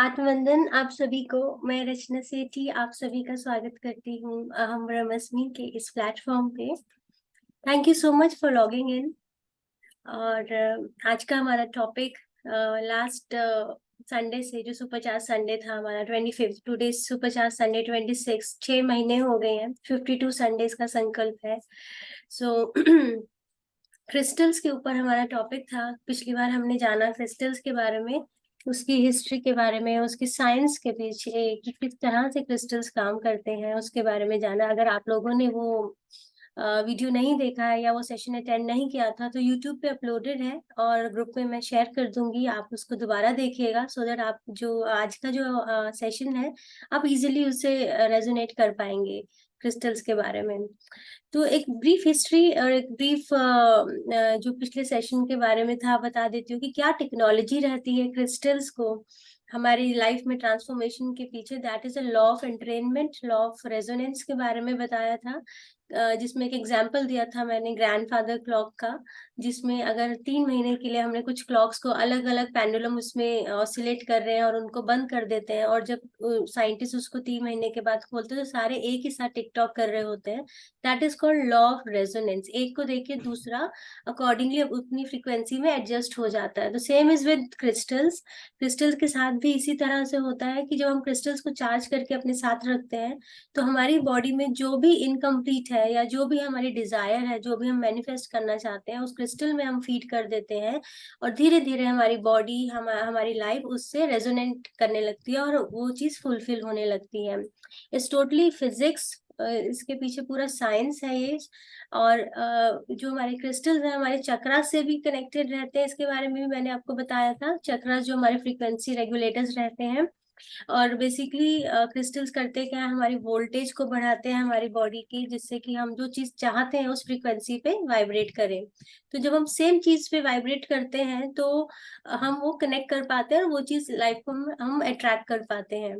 आत्मवंदन आप सभी को। मैं रचना सेठी आप सभी का स्वागत करती हूँ हम ब्रह्मस्मि के इस प्लेटफॉर्म पे। Thank you so much for logging in. और आज का हमारा टॉपिक लास्ट संडे से जो सुपरचार्ज संडे था हमारा 25 टुडे सुपरचार्ज संडे 26 6 महीने हो गए हैं। 52 संडेज का संकल्प है। सो क्रिस्टल्स के ऊपर हमारा टॉपिक था। पिछली बार हमने जाना क्रिस्टल्स के बारे में, उसकी हिस्ट्री के बारे में, उसकी साइंस के पीछे कि किस तरह से क्रिस्टल्स काम करते हैं उसके बारे में जाना। अगर आप लोगों ने वो वीडियो नहीं देखा है या वो सेशन अटेंड नहीं किया था तो यूट्यूब पे अपलोडेड है और ग्रुप में मैं शेयर कर दूंगी, आप उसको दोबारा देखिएगा सो दैट आप जो आज का जो सेशन है आप इजीली उससे रेजोनेट कर पाएंगे क्रिस्टल्स के बारे में। तो एक ब्रीफ हिस्ट्री और एक ब्रीफ जो पिछले सेशन के बारे में था बता देती हूँ कि क्या टेक्नोलॉजी रहती है क्रिस्टल्स को हमारी लाइफ में ट्रांसफॉर्मेशन के पीछे। That is a law of entrainment, law of resonance के बारे में बताया था, जिसमें एक एग्जांपल दिया था मैंने ग्रैंडफादर क्लॉक का, जिसमें अगर 3 महीने के लिए हमने कुछ क्लॉक्स को अलग अलग पेंडुलम उसमें ऑसिलेट कर रहे हैं और उनको बंद कर देते हैं और जब साइंटिस्ट उसको 3 महीने के बाद खोलते हैं तो सारे एक ही साथ टिक टॉक कर रहे होते हैं। That is called law of resonance. एक को देखिए दूसरा अकॉर्डिंगली उतनी फ्रीक्वेंसी में एडजस्ट हो जाता है। तो same is with crystals. Crystals के साथ भी इसी तरह से होता है कि जब हम क्रिस्टल्स को चार्ज करके अपने साथ रखते हैं तो हमारी बॉडी में जो भी इनकम्प्लीट है या जो भी हमारी डिजायर है, जो भी हम मैनिफेस्ट करना चाहते हैं उस क्रिस्टल में हम फीड कर देते हैं और धीरे धीरे हमारी बॉडी हमारी लाइफ उससे रेजोनेट करने लगती है और वो चीज फुलफिल होने लगती है। इट्स टोटली फिजिक्स, इसके पीछे पूरा साइंस है ये। और जो हमारे क्रिस्टल्स हैं हमारे चक्रा से भी कनेक्टेड रहते हैं, इसके बारे में भी मैंने आपको बताया था। चक्रा जो हमारे फ्रीक्वेंसी रेगुलेटर्स रहते हैं और बेसिकली क्रिस्टल्स करते क्या है, हमारी वोल्टेज को बढ़ाते हैं हमारी बॉडी की, जिससे कि हम जो चीज चाहते हैं उस फ्रीक्वेंसी पे वाइब्रेट करें। तो जब हम सेम चीज पे वाइब्रेट करते हैं तो हम वो कनेक्ट कर पाते हैं और वो चीज लाइफ को हम अट्रैक्ट कर पाते हैं।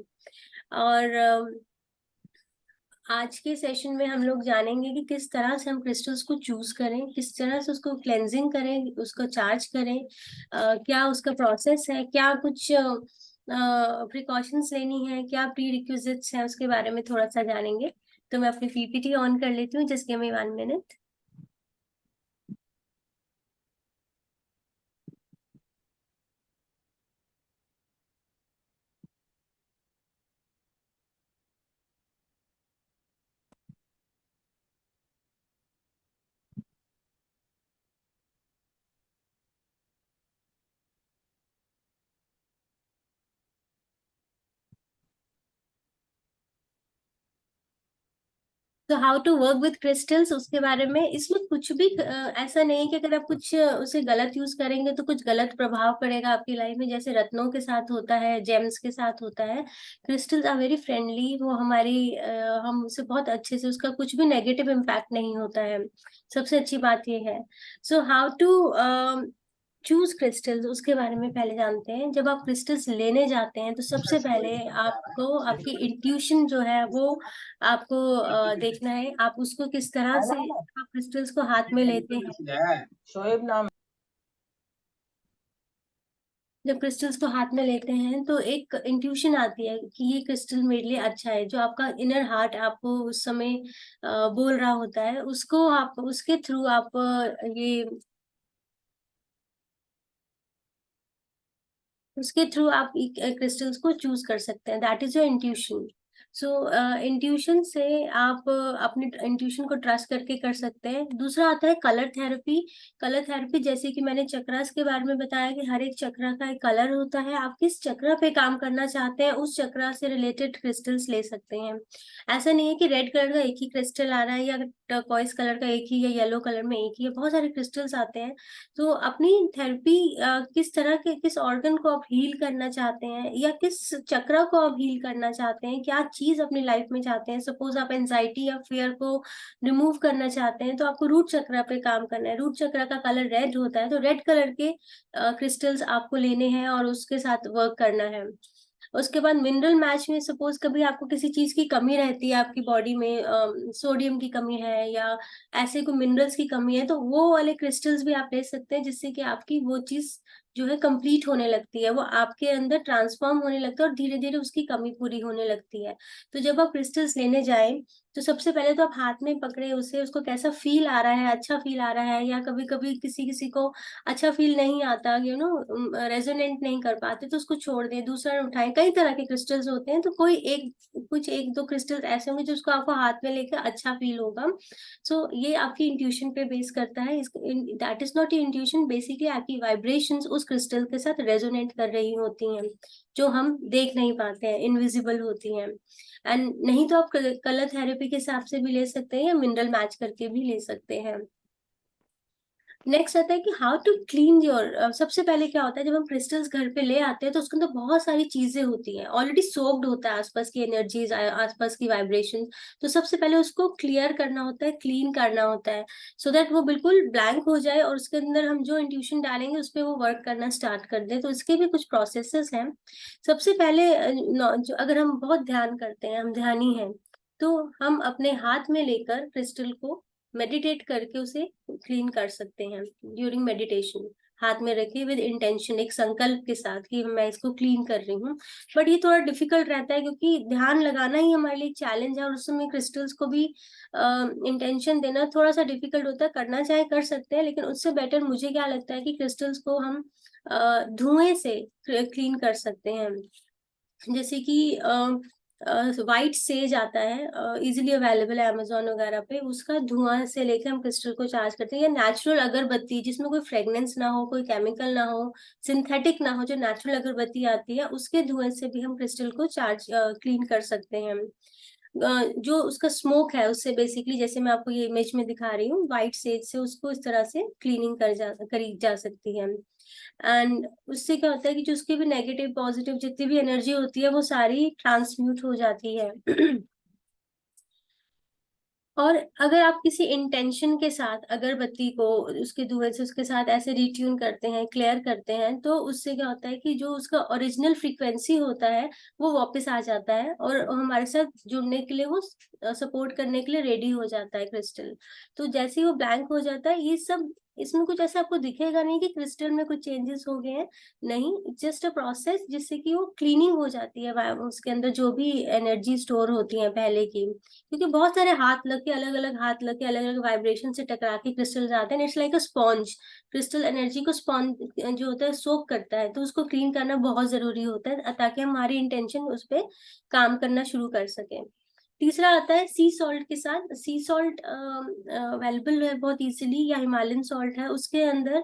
और आज के सेशन में हम लोग जानेंगे कि किस तरह से हम क्रिस्टल्स को चूज करें, किस तरह से उसको क्लेंजिंग करें, उसको चार्ज करें, क्या उसका प्रोसेस है, क्या कुछ प्रिकॉशंस लेनी है, क्या प्री रिक्विजिट्स है, उसके बारे में थोड़ा सा जानेंगे। तो मैं अपनी पीपीटी ऑन कर लेती हूँ। Just give me 1 minute. तो how to work with crystals उसके बारे में, इसमें कुछ भी ऐसा नहीं है कि अगर आप कुछ उसे गलत यूज करेंगे तो कुछ गलत प्रभाव पड़ेगा आपकी लाइफ में, जैसे रत्नों के साथ होता है, जेम्स के साथ होता है। क्रिस्टल्स आर वेरी फ्रेंडली, वो हमारी हम उसे बहुत अच्छे से, उसका कुछ भी नेगेटिव इम्पैक्ट नहीं होता है। सबसे अच्छी बात ये है। So how to choose crystals उसके बारे में पहले जानते हैं। जब आप क्रिस्टल्स लेने जाते हैं तो सबसे पहले आपको आपकी इंट्यूशन जो है वो आपको देखना है। आप उसको किस तरह से आप क्रिस्टल्स को हाथ में लेते हैं। शोएब नाम। जब क्रिस्टल्स को हाथ में लेते हैं तो एक इंट्यूशन आती है कि ये क्रिस्टल मेरे लिए अच्छा है। जो आपका इनर हार्ट आपको उस समय बोल रहा होता है, उसको आप उसके थ्रू आप ये उसके थ्रू आप क्रिस्टल्स को चूज कर सकते हैं। That is your intuition. So intuition से आप अपने इंट्यूशन को ट्रस्ट करके कर सकते हैं। दूसरा आता है कलर थेरेपी। कलर थेरेपी जैसे कि मैंने चक्रास के बारे में बताया कि हर एक चक्रा का एक कलर होता है। आप किस चक्रा पे काम करना चाहते हैं उस चक्रा से रिलेटेड क्रिस्टल्स ले सकते हैं। ऐसा नहीं है कि रेड कलर का एक ही क्रिस्टल आ रहा है या टर्कोइज कलर का एक ही या येलो कलर में एक ही है, बहुत सारे क्रिस्टल्स आते हैं। तो अपनी थेरेपी किस तरह के, किस ऑर्गन को आप हील करना चाहते हैं या किस चक्र को आप हील करना चाहते हैं, क्या चीज अपनी लाइफ में चाहते हैं। सपोज आप एंजाइटी या फियर को रिमूव करना चाहते हैं तो आपको रूट चक्र पे काम करना है। रूट चक्र का कलर रेड होता है तो रेड कलर के क्रिस्टल्स आपको लेने हैं और उसके साथ वर्क करना है। उसके बाद मिनरल मैच में सपोज कभी आपको किसी चीज की कमी रहती है आपकी बॉडी में, सोडियम की कमी है या ऐसे कोई मिनरल्स की कमी है, तो वो वाले क्रिस्टल्स भी आप ले सकते हैं, जिससे कि आपकी वो चीज जो है कंप्लीट होने लगती है, वो आपके अंदर ट्रांसफॉर्म होने लगता है और धीरे धीरे उसकी कमी पूरी होने लगती है। तो जब आप क्रिस्टल्स लेने जाएं तो सबसे पहले तो आप हाथ में पकड़े उसे, उसको कैसा फील आ रहा है, अच्छा फील आ रहा है, या कभी कभी किसी किसी को अच्छा फील नहीं आता, रेजोनेंट नहीं कर पाते, तो उसको छोड़ दें, दूसरा उठाएं। कई तरह के क्रिस्टल्स होते हैं, तो कोई एक कुछ एक दो क्रिस्टल्स ऐसे होंगे जो उसको आपको हाथ में लेकर अच्छा फील होगा। सो ये आपकी इंट्यूशन पे बेस करता है, that is not intuition, basically आपकी वाइब्रेशंस उस क्रिस्टल के साथ रेजोनेट कर रही होती हैं, जो हम देख नहीं पाते हैं, इनविजिबल होती हैं। एंड नहीं तो आप कलर थेरेपी के हिसाब से भी ले सकते हैं या मिनरल मैच करके भी ले सकते हैं। नेक्स्ट आता है कि हाउ टू क्लीन योर। सबसे पहले क्या होता है, जब हम क्रिस्टल्स घर पे ले आते हैं तो उसके अंदर बहुत सारी चीजें होती हैं, ऑलरेडी सोक्ड होता है आसपास की एनर्जीज, आसपास की वाइब्रेशन। तो सबसे पहले उसको क्लियर करना होता है, क्लीन करना होता है, सो दैट वो बिल्कुल ब्लैंक हो जाए और उसके अंदर हम जो इंट्यूशन डालेंगे उस पर वो वर्क करना स्टार्ट कर दे। तो इसके भी कुछ प्रोसेसेस हैं। सबसे पहले अगर हम बहुत ध्यान करते हैं, हम ध्यानी हैं, तो हम अपने हाथ में लेकर क्रिस्टल को मेडिटेट करके उसे क्लीन कर सकते हैं ड्यूरिंग मेडिटेशन। हाथ में रखिए विद इंटेंशन, एक संकल्प के साथ कि मैं इसको क्लीन कर रही हूँ। बट ये थोड़ा डिफिकल्ट रहता है क्योंकि ध्यान लगाना ही हमारे लिए चैलेंज है, और उस समय क्रिस्टल्स को भी इंटेंशन देना थोड़ा सा डिफिकल्ट होता है। करना चाहे कर सकते हैं, लेकिन उससे बेटर मुझे क्या लगता है कि क्रिस्टल्स को हम धुएं से क्लीन कर सकते हैं। जैसे कि वाइट सेज आता है, इजीली अवेलेबल है अमेजोन वगैरह पे, उसका धुआं से लेकर हम क्रिस्टल को चार्ज करते हैं। या नेचुरल अगरबत्ती जिसमें कोई फ्रेग्रेंस ना हो, कोई केमिकल ना हो, सिंथेटिक ना हो, जो नेचुरल अगरबत्ती आती है उसके धुएं से भी हम क्रिस्टल को चार्ज क्लीन कर सकते हैं। जो उसका स्मोक है उससे बेसिकली, जैसे मैं आपको ये इमेज में दिखा रही हूँ, व्हाइट सेज से उसको इस तरह से क्लीनिंग करी जा सकती है। एंड उससे क्या होता है कि जो उसकी भी नेगेटिव पॉजिटिव जितनी भी एनर्जी होती है वो सारी ट्रांसम्यूट हो जाती है। और अगर आप किसी इंटेंशन के साथ अगरबत्ती को उसके धुएं से उसके साथ ऐसे रिट्यून करते हैं, क्लियर करते हैं, तो उससे क्या होता है कि जो उसका ओरिजिनल फ्रीक्वेंसी होता है वो वापस आ जाता है और हमारे साथ जुड़ने के लिए वो सपोर्ट करने के लिए रेडी हो जाता है क्रिस्टल। तो जैसे ही वो ब्लैंक हो जाता है, ये सब इसमें कुछ ऐसा आपको दिखेगा नहीं कि क्रिस्टल में कुछ चेंजेस हो गए हैं, नहीं, जस्ट अ प्रोसेस जिससे कि वो क्लीनिंग हो जाती है, उसके अंदर जो भी एनर्जी स्टोर होती है पहले की। क्योंकि बहुत सारे हाथ लग के अलग अलग हाथ लग के अलग अलग वाइब्रेशन से टकरा के क्रिस्टल आते हैं, it's like a sponge. Crystal energy को स्पॉन्ज जो होता है सोक करता है, तो उसको क्लीन करना बहुत जरूरी होता है ताकि हमारी इंटेंशन उस पर काम करना शुरू कर सके। तीसरा आता है सी सॉल्ट के साथ। सी सॉल्ट अवेलेबल है बहुत इजीली, या हिमालयन सॉल्ट है उसके अंदर।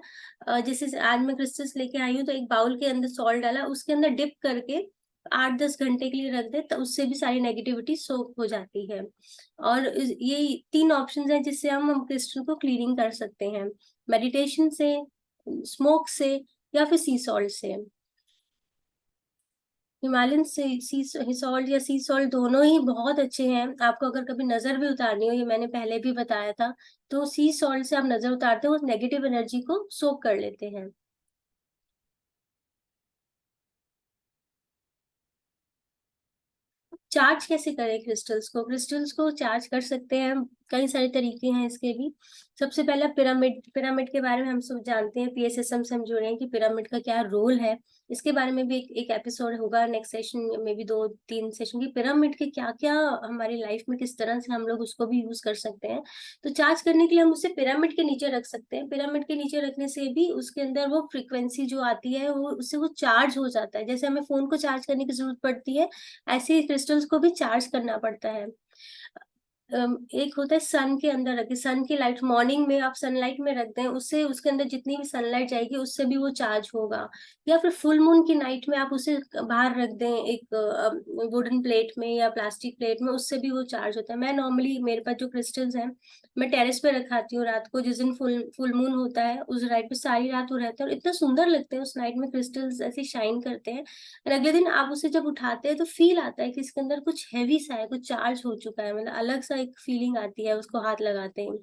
जैसे आज मैं क्रिस्टल्स लेके आई हूँ तो एक बाउल के अंदर सॉल्ट डाला, उसके अंदर डिप करके 8-10 घंटे के लिए रख दे, तो उससे भी सारी नेगेटिविटी सोक हो जाती है। और ये 3 ऑप्शन है जिससे हम क्रिस्टल को क्लीनिंग कर सकते हैं, मेडिटेशन से, स्मोक से, या फिर सी सॉल्ट से। हिमालयन सी सॉल्ट या सी सॉल्ट दोनों ही बहुत अच्छे हैं। आपको अगर कभी नजर भी उतारनी हो, ये मैंने पहले भी बताया था, तो सी सॉल्ट से आप नजर उतारते हो, उस नेगेटिव एनर्जी को सोक कर लेते हैं। चार्ज कैसे करें क्रिस्टल्स को? क्रिस्टल्स को चार्ज कर सकते हैं हम, कई सारे तरीके हैं इसके भी। सबसे पहला पिरामिड। पिरामिड के बारे में हम सब जानते हैं, पीएसएसएम से हम जुड़े हैं कि पिरामिड का क्या रोल है। इसके बारे में भी एक एपिसोड होगा नेक्स्ट सेशन में भी, 2-3 सेशन की, पिरामिड के क्या क्या हमारी लाइफ में किस तरह से हम लोग उसको भी यूज कर सकते हैं। तो चार्ज करने के लिए हम उसे पिरामिड के नीचे रख सकते हैं। पिरामिड के नीचे रखने से भी उसके अंदर वो फ्रिक्वेंसी जो आती है वो उससे वो चार्ज हो जाता है। जैसे हमें फोन को चार्ज करने की जरूरत पड़ती है, ऐसे ही क्रिस्टल्स को भी चार्ज करना पड़ता है। एक होता है सन के अंदर रखे, सन की लाइट मॉर्निंग में आप सनलाइट में रख दें, उससे उसके अंदर जितनी भी सनलाइट जाएगी उससे भी वो चार्ज होगा। या फिर फुल मून की नाइट में आप उसे बाहर रख दें एक वुडन प्लेट में या प्लास्टिक प्लेट में, उससे भी वो चार्ज होता है। मैं नॉर्मली, मेरे पास जो क्रिस्टल्स हैं मैं टेरेस पे रखाती हूँ रात को, जिस दिन फुल मून होता है उस नाइट पे सारी रात वो रहते हैं और इतना सुंदर लगते हैं, उस नाइट में क्रिस्टल्स ऐसे शाइन करते हैं। और अगले दिन आप उसे जब उठाते हैं तो फील आता है कि इसके अंदर कुछ हैवी सा है, कुछ चार्ज हो चुका है, मतलब अलग सा एक फीलिंग आती है उसको हाथ लगाते हैं।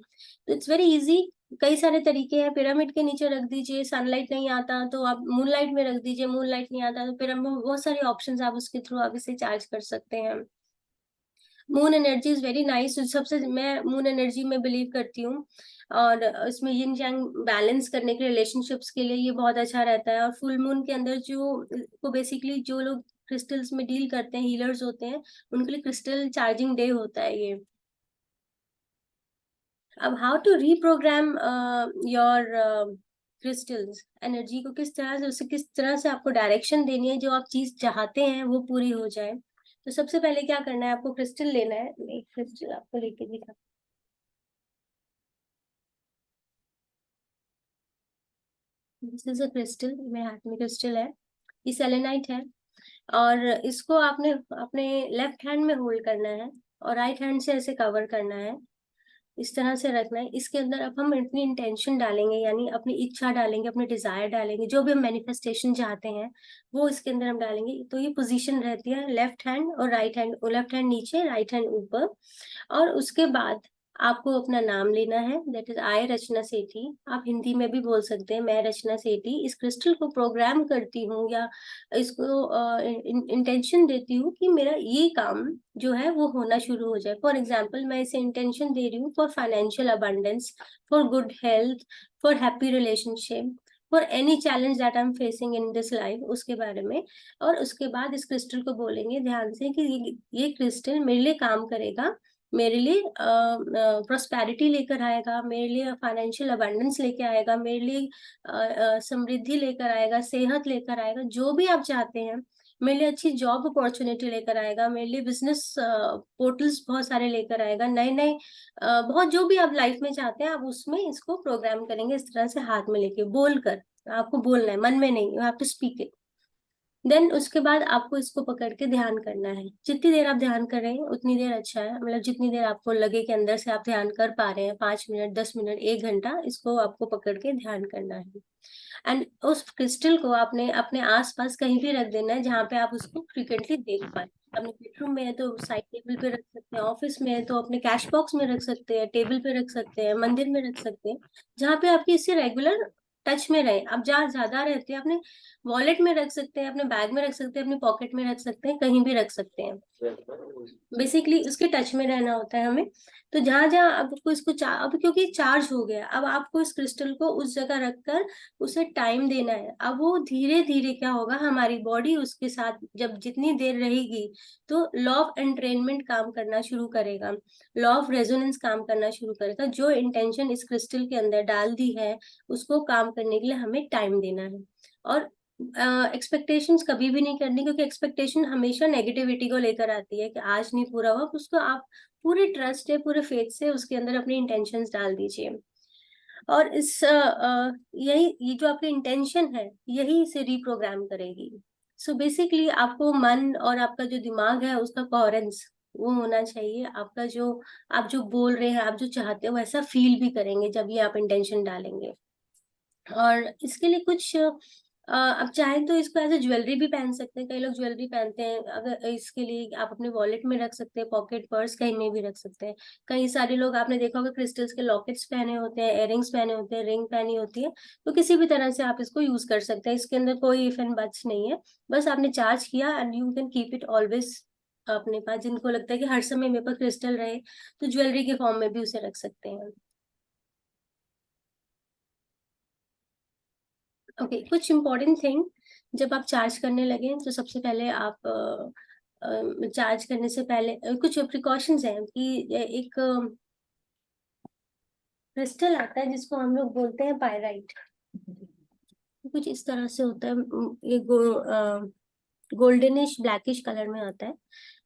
तो इट्स वेरी इजी कई सारे तरीके हैं, पिरामिड के नीचे रख दीजिए, सनलाइट नहीं आता तो आप मूनलाइट में रख दीजिए, मूनलाइट नहीं आता तो पिरामिड, बहुत सारे ऑप्शंस आप उसके थ्रू आप इसे चार्ज कर सकते हैं। Moon energy is very nice, सबसे मैं मून एनर्जी में बिलीव करती हूँ, और इसमें यिन यांग बैलेंस करने के रिलेशनशिप्स के लिए ये बहुत अच्छा रहता है। और फुल मून के अंदर जो को बेसिकली जो लोग क्रिस्टल्स में डील करते हैं, हीलर्स होते हैं, उनके लिए क्रिस्टल चार्जिंग डे होता है ये। अब how to reprogram your crystals, energy को किस तरह से, उसे किस तरह से आपको डायरेक्शन देनी है, जो आप चीज चाहते हैं वो पूरी हो जाए। तो सबसे पहले क्या करना है, आपको क्रिस्टल लेना है। मैं एक क्रिस्टल आपको लेके दिखा, दिस इज अ क्रिस्टल, मेरे हाथ में क्रिस्टल है, ये सेलेनाइट है। और इसको आपने अपने लेफ्ट हैंड में होल्ड करना है और राइट हैंड से ऐसे कवर करना है, इस तरह से रखना है। इसके अंदर अब हम अपनी इंटेंशन डालेंगे, यानी अपनी इच्छा डालेंगे, अपने डिजायर डालेंगे, जो भी हम मैनिफेस्टेशन चाहते हैं वो इसके अंदर हम डालेंगे। तो ये पोजीशन रहती है लेफ्ट हैंड और राइट हैंड, लेफ्ट हैंड नीचे राइट हैंड ऊपर। और उसके बाद आपको अपना नाम लेना है, दैट इज आई रचना सेठी। आप हिंदी में भी बोल सकते हैं, मैं रचना सेठी इस क्रिस्टल को प्रोग्राम करती हूँ, या इसको इंटेंशन देती हूँ कि मेरा ये काम जो है वो होना शुरू हो जाए। फॉर एग्जाम्पल, मैं इसे इंटेंशन दे रही हूँ for financial abundance, for good health, for happy relationship, for any challenge that I am facing in this life, उसके बारे में। और उसके बाद इस क्रिस्टल को बोलेंगे ध्यान से कि ये क्रिस्टल मेरे लिए काम करेगा, मेरे लिए प्रोस्पेरिटी लेकर आएगा, मेरे लिए फाइनेंशियल अबंडेंस लेके आएगा, मेरे लिए समृद्धि लेकर आएगा, सेहत लेकर आएगा, जो भी आप चाहते हैं। मेरे लिए अच्छी जॉब अपॉर्चुनिटी लेकर आएगा, मेरे लिए बिजनेस पोर्टल्स बहुत सारे लेकर आएगा, नए नए बहुत, जो भी आप लाइफ में चाहते हैं आप उसमें इसको प्रोग्राम करेंगे, इस तरह से हाथ में लेके बोलकर। आपको बोलना है, मन में नहीं, you have to speak it. Then उसके बाद आपको इसको पकड़ के ध्यान करना है। जितनी देर आप ध्यान कर रहे हैं उतनी देर अच्छा है, मतलब जितनी देर आपको लगे कि अंदर से आप ध्यान कर पा रहे हैं, 5 मिनट, 10 मिनट, 1 घंटा, इसको आपको पकड़ के ध्यान करना है। एंड उस क्रिस्टल को आपने अपने आसपास कहीं भी रख देना है जहाँ पे आप उसको फ्रिक्वेंटली देख पाए। अपने बेडरूम में है तो साइड टेबल पे रख सकते हैं, ऑफिस में है तो अपने कैश बॉक्स में रख सकते हैं, टेबल पे रख सकते हैं, मंदिर में रख सकते हैं, जहाँ पे आपकी इससे रेगुलर टच में रहे। अब जहाँ ज्यादा रहते हैं, अपने वॉलेट में रख सकते हैं, अपने बैग में रख सकते हैं, अपने पॉकेट में रख सकते हैं, कहीं भी रख सकते हैं। बेसिकली उसके टच में रहना होता है हमें। तो जहां जहां आपको इसको अब क्योंकि चार्ज हो गया, अब आपको इस क्रिस्टल को उस जगह रखकर उसे टाइम देना है। अब वो धीरे धीरे क्या होगा, हमारी बॉडी उसके साथ जब जितनी देर रहेगी, तो लॉ ऑफ एंट्रेनमेंट काम करना शुरू करेगा, लॉ ऑफ रेजोनेंस काम करना शुरू करेगा। जो इंटेंशन इस क्रिस्टल के अंदर डाल दी है उसको काम करने के लिए हमें टाइम देना है। और एक्सपेक्टेशंस कभी भी नहीं करनी, क्योंकि एक्सपेक्टेशन हमेशा नेगेटिविटी को लेकर आती है कि आज नहीं पूरा हुआ। उसको आप पूरे ट्रस्ट है, पूरे फेथ से उसके अंदर अपनी इंटेंशंस डाल दीजिए। और इस यही, ये जो आपकी इंटेंशन है यही इसे रिप्रोग्राम करेगी। सो बेसिकली आपको मन और आपका जो दिमाग है उसका कोहेरेंस वो होना चाहिए। आपका जो, आप जो बोल रहे हैं, आप जो चाहते हो वैसा फील भी करेंगे जब ये आप इंटेंशन डालेंगे। और इसके लिए कुछ आप चाहें तो इसको एज ए ज्वेलरी भी पहन सकते हैं, कई लोग ज्वेलरी पहनते हैं। अगर इसके लिए आप अपने वॉलेट में रख सकते हैं, पॉकेट, पर्स, कहीं में भी रख सकते हैं। कई सारे लोग, आपने देखा होगा, क्रिस्टल्स के लॉकेट्स पहने होते हैं, इयररिंग्स पहने होते हैं, रिंग पहनी होती है। तो किसी भी तरह से आप इसको यूज कर सकते हैं, इसके अंदर कोई इफ एंड बट्स नहीं है। बस आपने चार्ज किया and you can keep it always अपने पास। जिनको लगता है कि हर समय मेरे पास क्रिस्टल रहे, तो ज्वेलरी के फॉर्म में भी उसे रख सकते हैं। ओके, कुछ इम्पोर्टेंट थिंग, जब आप चार्ज करने लगे तो सबसे पहले आप चार्ज करने से पहले कुछ प्रिकॉशंस हैं कि एक क्रिस्टल आता है जिसको हम लोग बोलते हैं पायराइट। कुछ इस तरह से होता है, ये गोल्डनिश ब्लैकिश कलर में आता है।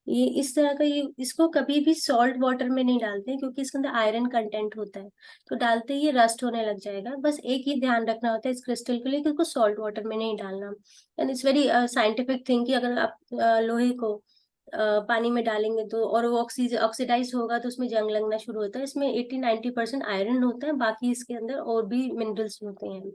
ये इस तरह का, ये इसको कभी भी सॉल्ट वाटर में नहीं डालते हैं, क्योंकि इसके अंदर आयरन कंटेंट होता है। तो डालते ही ये रस्ट होने लग जाएगा। बस एक ही ध्यान रखना होता है इस क्रिस्टल के लिए कि उसको सॉल्ट वाटर में नहीं डालना। And it's very scientific thing कि अगर आप लोहे को पानी में डालेंगे तो, और वो ऑक्सीडाइज होगा तो उसमें जंग लगना शुरू होता है। इसमें 80-90% आयरन होता है, बाकी इसके अंदर और भी मिनरल्स होते हैं।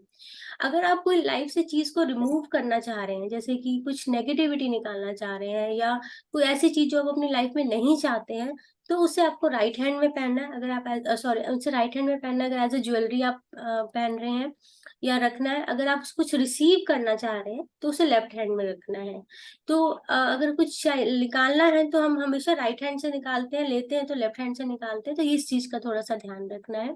अगर आप कोई लाइफ से चीज को रिमूव करना चाह रहे हैं, जैसे कि कुछ नेगेटिविटी निकालना चाह रहे हैं, या कोई ऐसी चीज जो आप अपनी लाइफ में नहीं चाहते हैं, तो उसे आपको राइट हैंड में पहनना है, अगर आप सॉरी उसे राइट हैंड में पहनना है, अगर एज ए ज्वेलरी आप पहन रहे हैं या रखना है। अगर आप कुछ रिसीव करना चाह रहे हैं तो उसे लेफ्ट हैंड में रखना है। तो अगर कुछ निकालना है तो हम हमेशा राइट हैंड से निकालते हैं, लेते हैं तो लेफ्ट हैंड से निकालते हैं। तो इस चीज का थोड़ा सा ध्यान रखना है।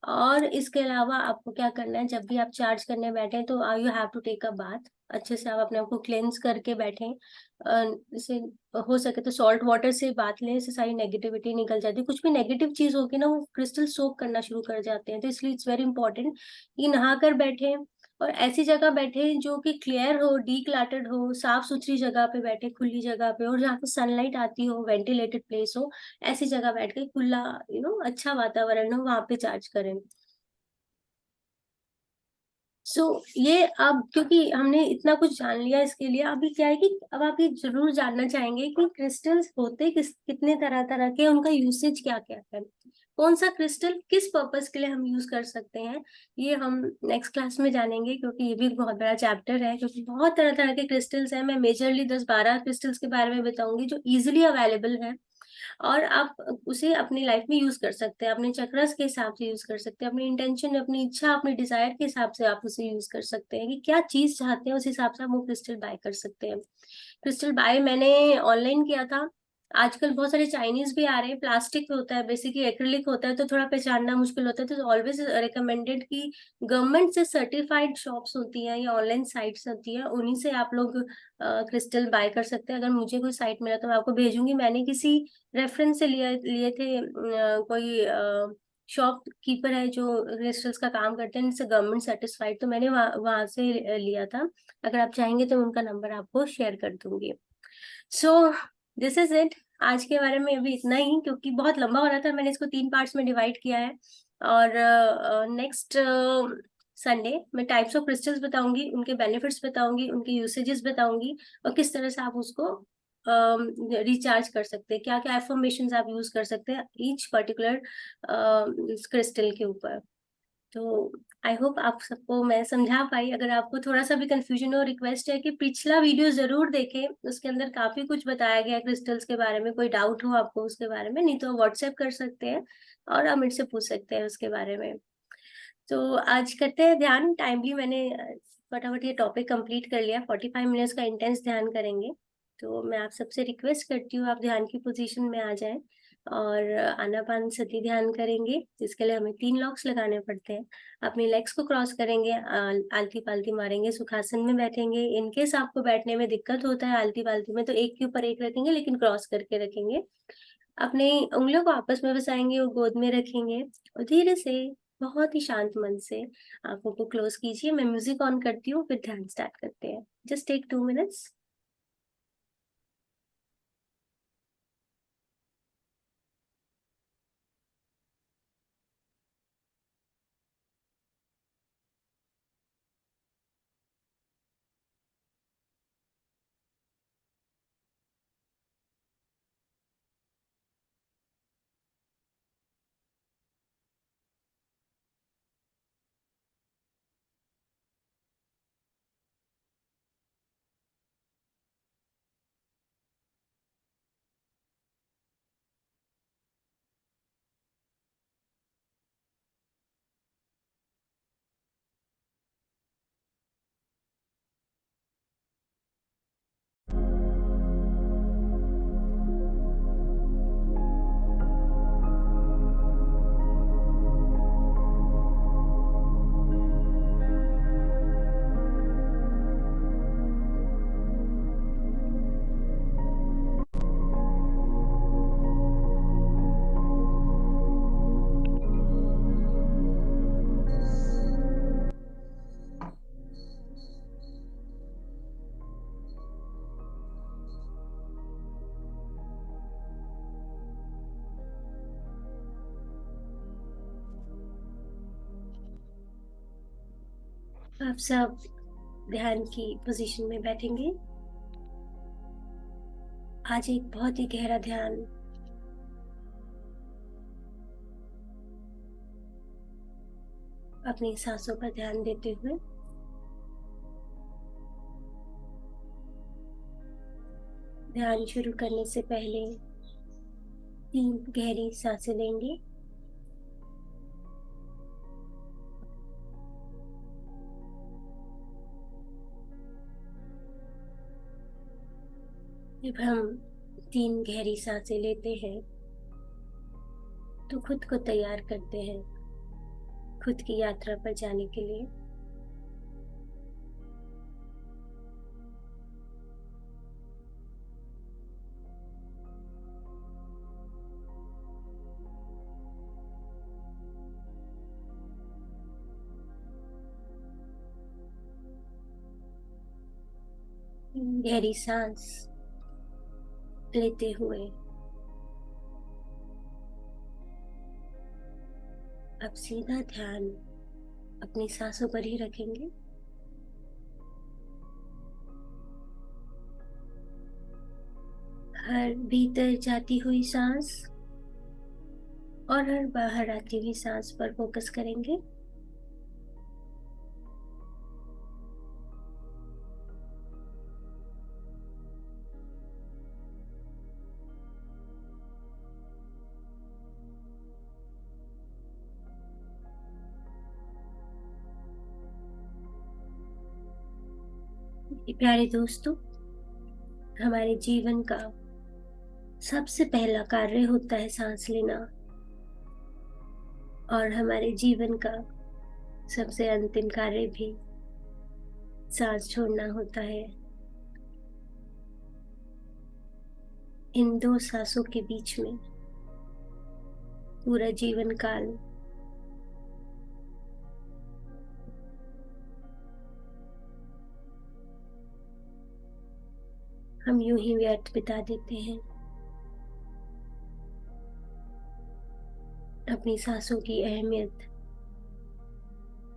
और इसके अलावा आपको क्या करना है, जब भी आप चार्ज करने बैठे तो you have to take a bath. अच्छे से आप अपने आप को क्लेंस करके बैठे। जैसे हो सके तो सॉल्ट वाटर से बात लें, इससे सारी नेगेटिविटी निकल जाती है। कुछ भी नेगेटिव चीज होगी ना, वो क्रिस्टल सोक करना शुरू कर जाते हैं। तो इसलिए इट्स वेरी इंपॉर्टेंट कि नहा कर बैठे और ऐसी जगह बैठे जो कि क्लियर हो, डी क्लटर्ड हो, साफ सुथरी जगह पे बैठे, खुली जगह पे, और जहाँ पे सनलाइट आती हो, वेंटिलेटेड प्लेस हो। ऐसी जगह बैठ के खुला अच्छा वातावरण हो, वहां पे चार्ज करें। सो ये अब क्योंकि हमने इतना कुछ जान लिया इसके लिए, अभी क्या है कि अब आप ये जरूर जानना चाहेंगे कि क्रिस्टल्स होते कितने तरह तरह के, उनका यूसेज क्या क्या है, कौन सा क्रिस्टल किस पर्पस के लिए हम यूज कर सकते हैं। ये हम नेक्स्ट क्लास में जानेंगे, क्योंकि ये भी एक बहुत बड़ा चैप्टर है। क्योंकि बहुत तरह तरह के क्रिस्टल्स हैं। मैं मेजरली 10-12 क्रिस्टल्स के बारे में बताऊंगी जो इजिली अवेलेबल है, और आप उसे अपनी लाइफ में यूज कर सकते हैं। अपने चक्रस के हिसाब से यूज कर सकते हैं, अपनी इंटेंशन, अपनी इच्छा, अपने डिजायर के हिसाब से आप उसे यूज कर सकते हैं कि क्या चीज चाहते हैं, उस हिसाब से आप वो क्रिस्टल बाय कर सकते हैं। क्रिस्टल बाय मैंने ऑनलाइन किया था। आजकल बहुत सारे चाइनीज भी आ रहे हैं। प्लास्टिक पे होता है, बेसिकली एक्रिलिक होता है, तो थोड़ा पहचानना मुश्किल होता है। तो ऑलवेज रिकमेंडेड कि गवर्नमेंट से सर्टिफाइड शॉप्स होती हैं या ऑनलाइन साइट्स होती है, उन्हीं से आप लोग क्रिस्टल बाय कर सकते हैं। अगर मुझे कोई साइट मिला तो मैं आपको भेजूंगी। मैंने किसी रेफरेंस से लिए लिए थे। कोई शॉपकीपर है जो क्रिस्टल्स का काम करते हैं, जिससे गवर्नमेंट सेटिस्फाइड, तो मैंने वहां से लिया था। अगर आप चाहेंगे तो मैं उनका नंबर आपको शेयर कर दूंगी। So this is it. आज के बारे में अभी इतना ही, क्योंकि बहुत लंबा हो रहा था। मैंने इसको 3 पार्ट्स में डिवाइड किया है। और नेक्स्ट संडे मैं टाइप्स ऑफ क्रिस्टल्स बताऊंगी, उनके बेनिफिट्स बताऊंगी, उनके यूसेजेस बताऊंगी, और किस तरह से आप उसको रिचार्ज कर सकते हैं, क्या क्या एफर्मेशंस आप यूज कर सकते हैं ईच पर्टिकुलर क्रिस्टल के ऊपर। तो आई होप आप सबको मैं समझा पाई। अगर आपको थोड़ा सा भी कंफ्यूजन हो, रिक्वेस्ट है कि पिछला वीडियो जरूर देखें, उसके अंदर काफी कुछ बताया गया है क्रिस्टल्स के बारे में। कोई डाउट हो आपको उसके बारे में, नहीं तो व्हाट्सएप कर सकते हैं और आप मेरे से पूछ सकते हैं उसके बारे में। तो आज करते हैं ध्यान टाइमली। मैंने फटाफट ये टॉपिक कंप्लीट कर लिया। 45 मिनट्स का इंटेंस ध्यान करेंगे। तो मैं आप सबसे रिक्वेस्ट करती हूँ, आप ध्यान की पोजीशन में आ जाएं और आनापान सती ध्यान करेंगे, जिसके लिए हमें 3 लॉक्स लगाने पड़ते हैं। अपनी लेग्स को क्रॉस करेंगे, आलती पालती मारेंगे, सुखासन में बैठेंगे। इनकेस आपको बैठने में दिक्कत होता है आलती पालती में, तो एक के ऊपर एक रखेंगे, लेकिन क्रॉस करके रखेंगे। अपनी उंगलियों को आपस में बसाएंगे और गोद में रखेंगे, और धीरे से, बहुत ही शांत मन से आंखों को क्लोज कीजिए। मैं म्यूजिक ऑन करती हूँ, फिर ध्यान स्टार्ट करते हैं। Just take 2 minutes. आप सब ध्यान की पोजीशन में बैठेंगे। आज एक बहुत ही गहरा ध्यान, अपनी सांसों पर ध्यान देते हुए। ध्यान शुरू करने से पहले 3 गहरी सांसें लेंगे। जब हम 3 गहरी सांसें लेते हैं तो खुद को तैयार करते हैं खुद की यात्रा पर जाने के लिए। गहरी सांस लेते हुए अब सीधा ध्यान अपनी सांसों पर ही रखेंगे। हर भीतर जाती हुई सांस और हर बाहर आती हुई सांस पर फोकस करेंगे। प्यारे दोस्तों, हमारे जीवन का सबसे पहला कार्य होता है सांस लेना, और हमारे जीवन का सबसे अंतिम कार्य भी सांस छोड़ना होता है। इन 2 सांसों के बीच में पूरा जीवन काल हम यूं ही व्यर्थ बिता देते हैं, अपनी सांसों की अहमियत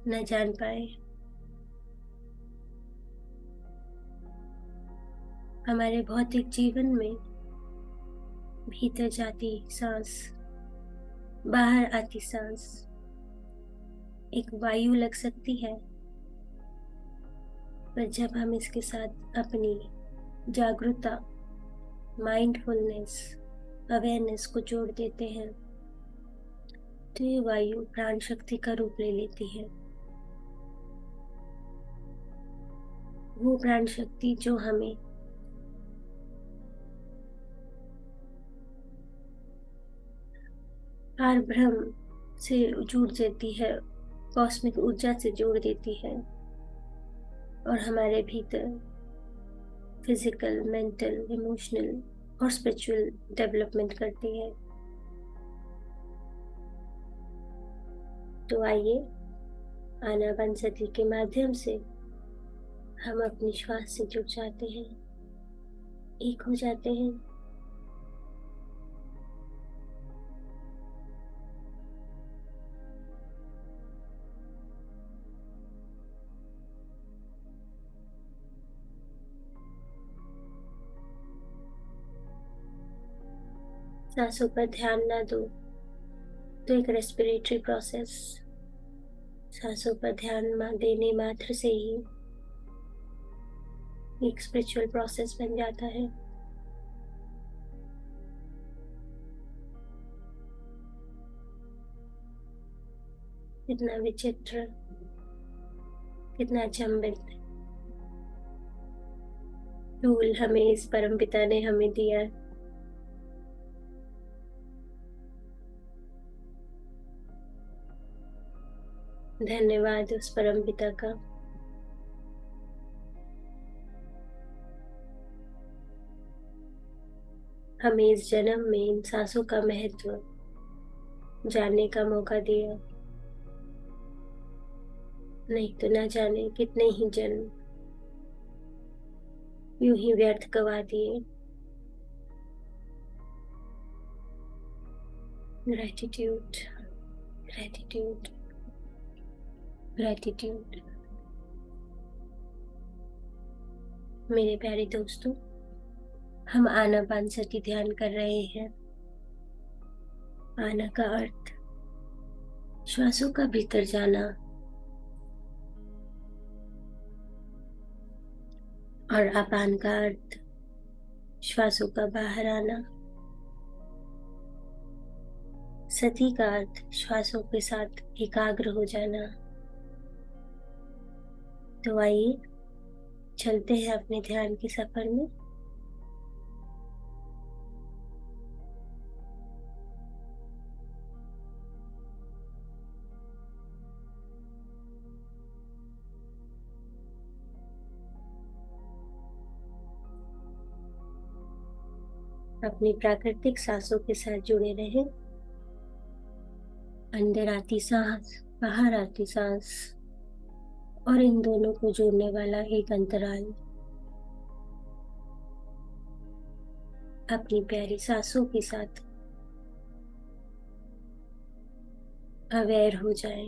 न जान पाए। हमारे भौतिक जीवन में भीतर जाती सांस, बाहर आती सांस एक वायु लग सकती है, पर जब हम इसके साथ अपनी जागरूकता, माइंडफुलनेस, अवेयरनेस को जोड़ देते हैं तो ये वायु प्राण शक्ति का रूप ले लेती है। वो प्राण शक्ति जो हमें पार ब्रह्म से जुड़ देती है, कॉस्मिक ऊर्जा से जोड़ देती है, और हमारे भीतर फिजिकल, मेंटल, इमोशनल और स्पिरिचुअल डेवलपमेंट करती है। तो आइए आनापानसति के माध्यम से हम अपनी श्वास से जुड़ जाते हैं, एक हो जाते हैं। सांसों पर ध्यान ना दो तो एक रेस्पिरेटरी प्रोसेस, सांसों पर ध्यान देने मात्र से ही एक स्पिरिचुअल प्रोसेस बन जाता है। कितना विचित्र, कितना अचंभित टूल हमें इस परमपिता ने हमें दिया। धन्यवाद उस परमपिता का। हमें इस जन्म में इन सांसों का महत्व जानने का मौका दिया, नहीं तो ना जाने कितने ही जन्म यूं ही व्यर्थ गवा दिए। Gratitude, gratitude, gratitude. मेरे प्यारे दोस्तों, हम आनापानसति ध्यान कर रहे हैं। आना का अर्थ श्वासों का भीतर जाना, और अपान का अर्थ श्वासों का बाहर आना। सती का अर्थ श्वासों के साथ एकाग्र हो जाना। तो आइए चलते हैं अपने ध्यान के सफर में। अपनी प्राकृतिक सांसों के साथ जुड़े रहें। अंदर आती सांस, बाहर आती सांस, और इन दोनों को जोड़ने वाला एक अंतराल। अपनी प्यारी सांसों के साथ अवेयर हो जाए।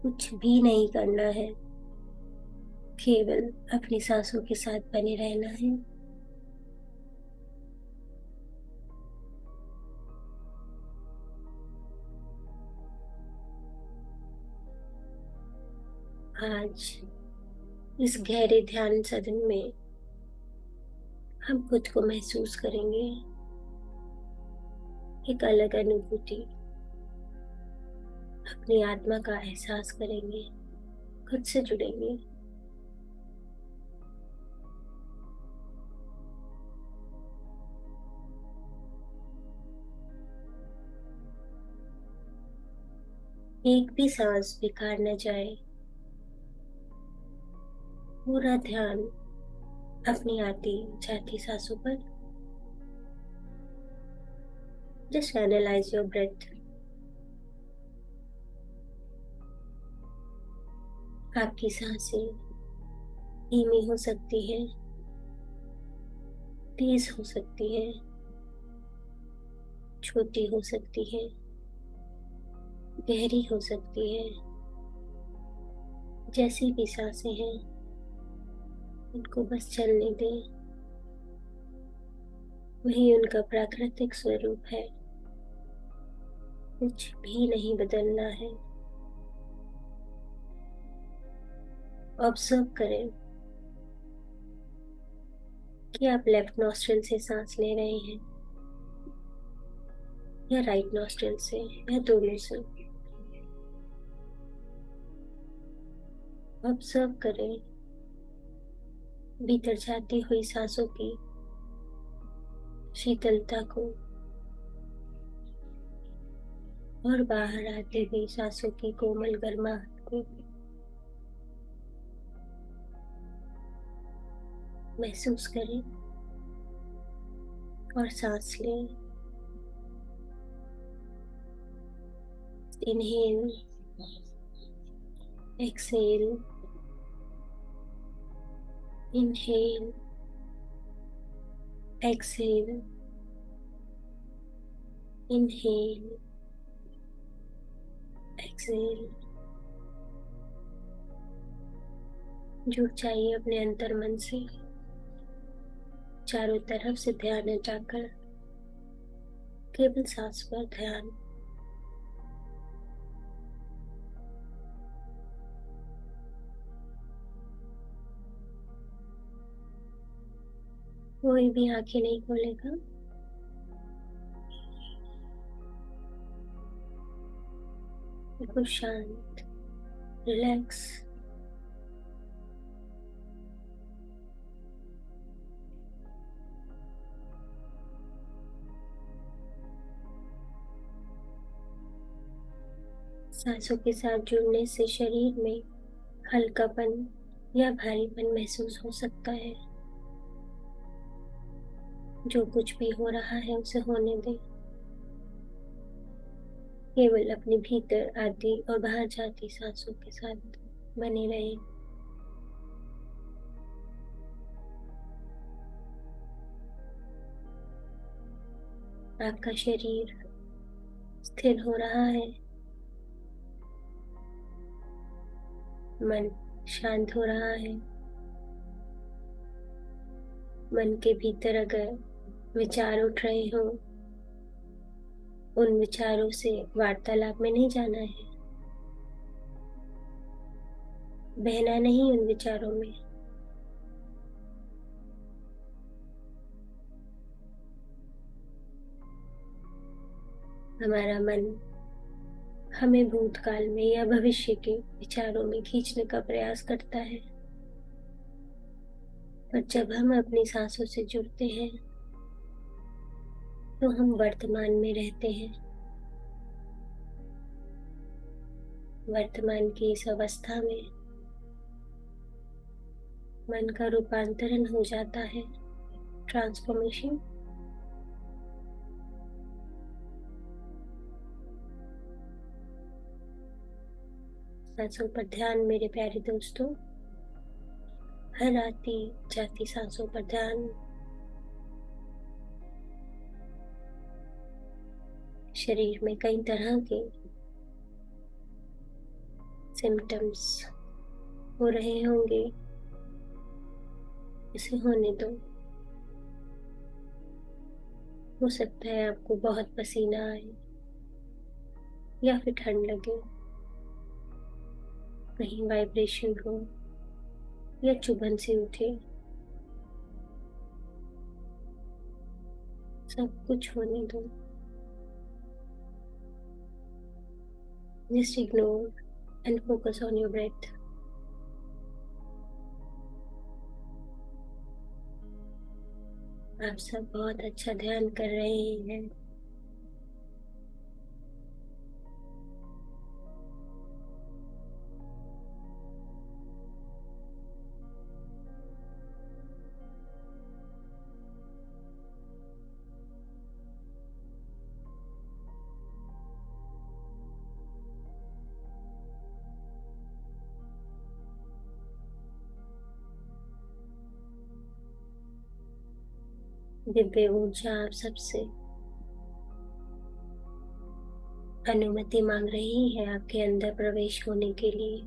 कुछ भी नहीं करना है, केवल अपनी सांसों के साथ बने रहना है। आज इस गहरे ध्यान सदन में हम खुद को महसूस करेंगे, एक अलग अनुभूति, अपनी आत्मा का एहसास करेंगे, खुद से जुड़ेंगे। एक भी सांस बेकार न जाए। पूरा ध्यान अपनी आती जाती सांसों पर। Just analyse your breath. आपकी सांसें धीमी हो सकती है, तेज हो सकती है, छोटी हो सकती है, गहरी हो सकती है। जैसी भी सांसें हैं उनको बस चलने दें। वही उनका प्राकृतिक स्वरूप है, कुछ भी नहीं बदलना है। ऑब्जर्व करें कि आप लेफ्ट नॉस्ट्रिल से सांस ले रहे हैं या राइट नॉस्ट्रिल से, या दोनों से। ऑब्जर्व करें भीतर जाती हुई सांसों की शीतलता को और बाहर आती हुई सांसों की कोमल गर्माहट को। महसूस करें और सांस लें। Inhale, exhale, inhale, exhale, inhale, exhale. जुड़ जाइए अपने अंतर मन से। चारों तरफ से ध्यान हटाकर केवल सांस पर ध्यान। कोई भी आंखें नहीं खोलेगा। बिल्कुल शांत, रिलैक्स। सांसों के साथ जुड़ने से शरीर में हल्कापन या भारीपन महसूस हो सकता है। जो कुछ भी हो रहा है उसे होने दें। केवल अपने भीतर आती और बाहर जाती सांसों के साथ बने रहें। आपका शरीर स्थिर हो रहा है, मन शांत हो रहा है। मन के भीतर अगर विचार उठ रहे हो, उन विचारों से वार्तालाप में नहीं जाना है, बहना नहीं उन विचारों में। हमारा मन हमें भूतकाल में या भविष्य के विचारों में खींचने का प्रयास करता है, पर जब हम अपनी सांसों से जुड़ते हैं तो हम वर्तमान में रहते हैं। वर्तमान की इस अवस्था में मन का रूपांतरण हो जाता है, ट्रांसफॉर्मेशन। सांसों पर ध्यान मेरे प्यारे दोस्तों, हर आती जाती सांसों पर ध्यान। शरीर में कई तरह के सिम्टम्स हो रहे होंगे, इसे होने दो। हो सकता है आपको बहुत पसीना आए या फिर ठंड लगे, कहीं वाइब्रेशन हो या चुभन से उठे, सब कुछ होने दो। Just ignore and focus on your breath. आप सब बहुत अच्छा ध्यान कर रहे हैं। दिव्य ऊर्जा आप सबसे अनुमति मांग रही है आपके अंदर प्रवेश होने के लिए।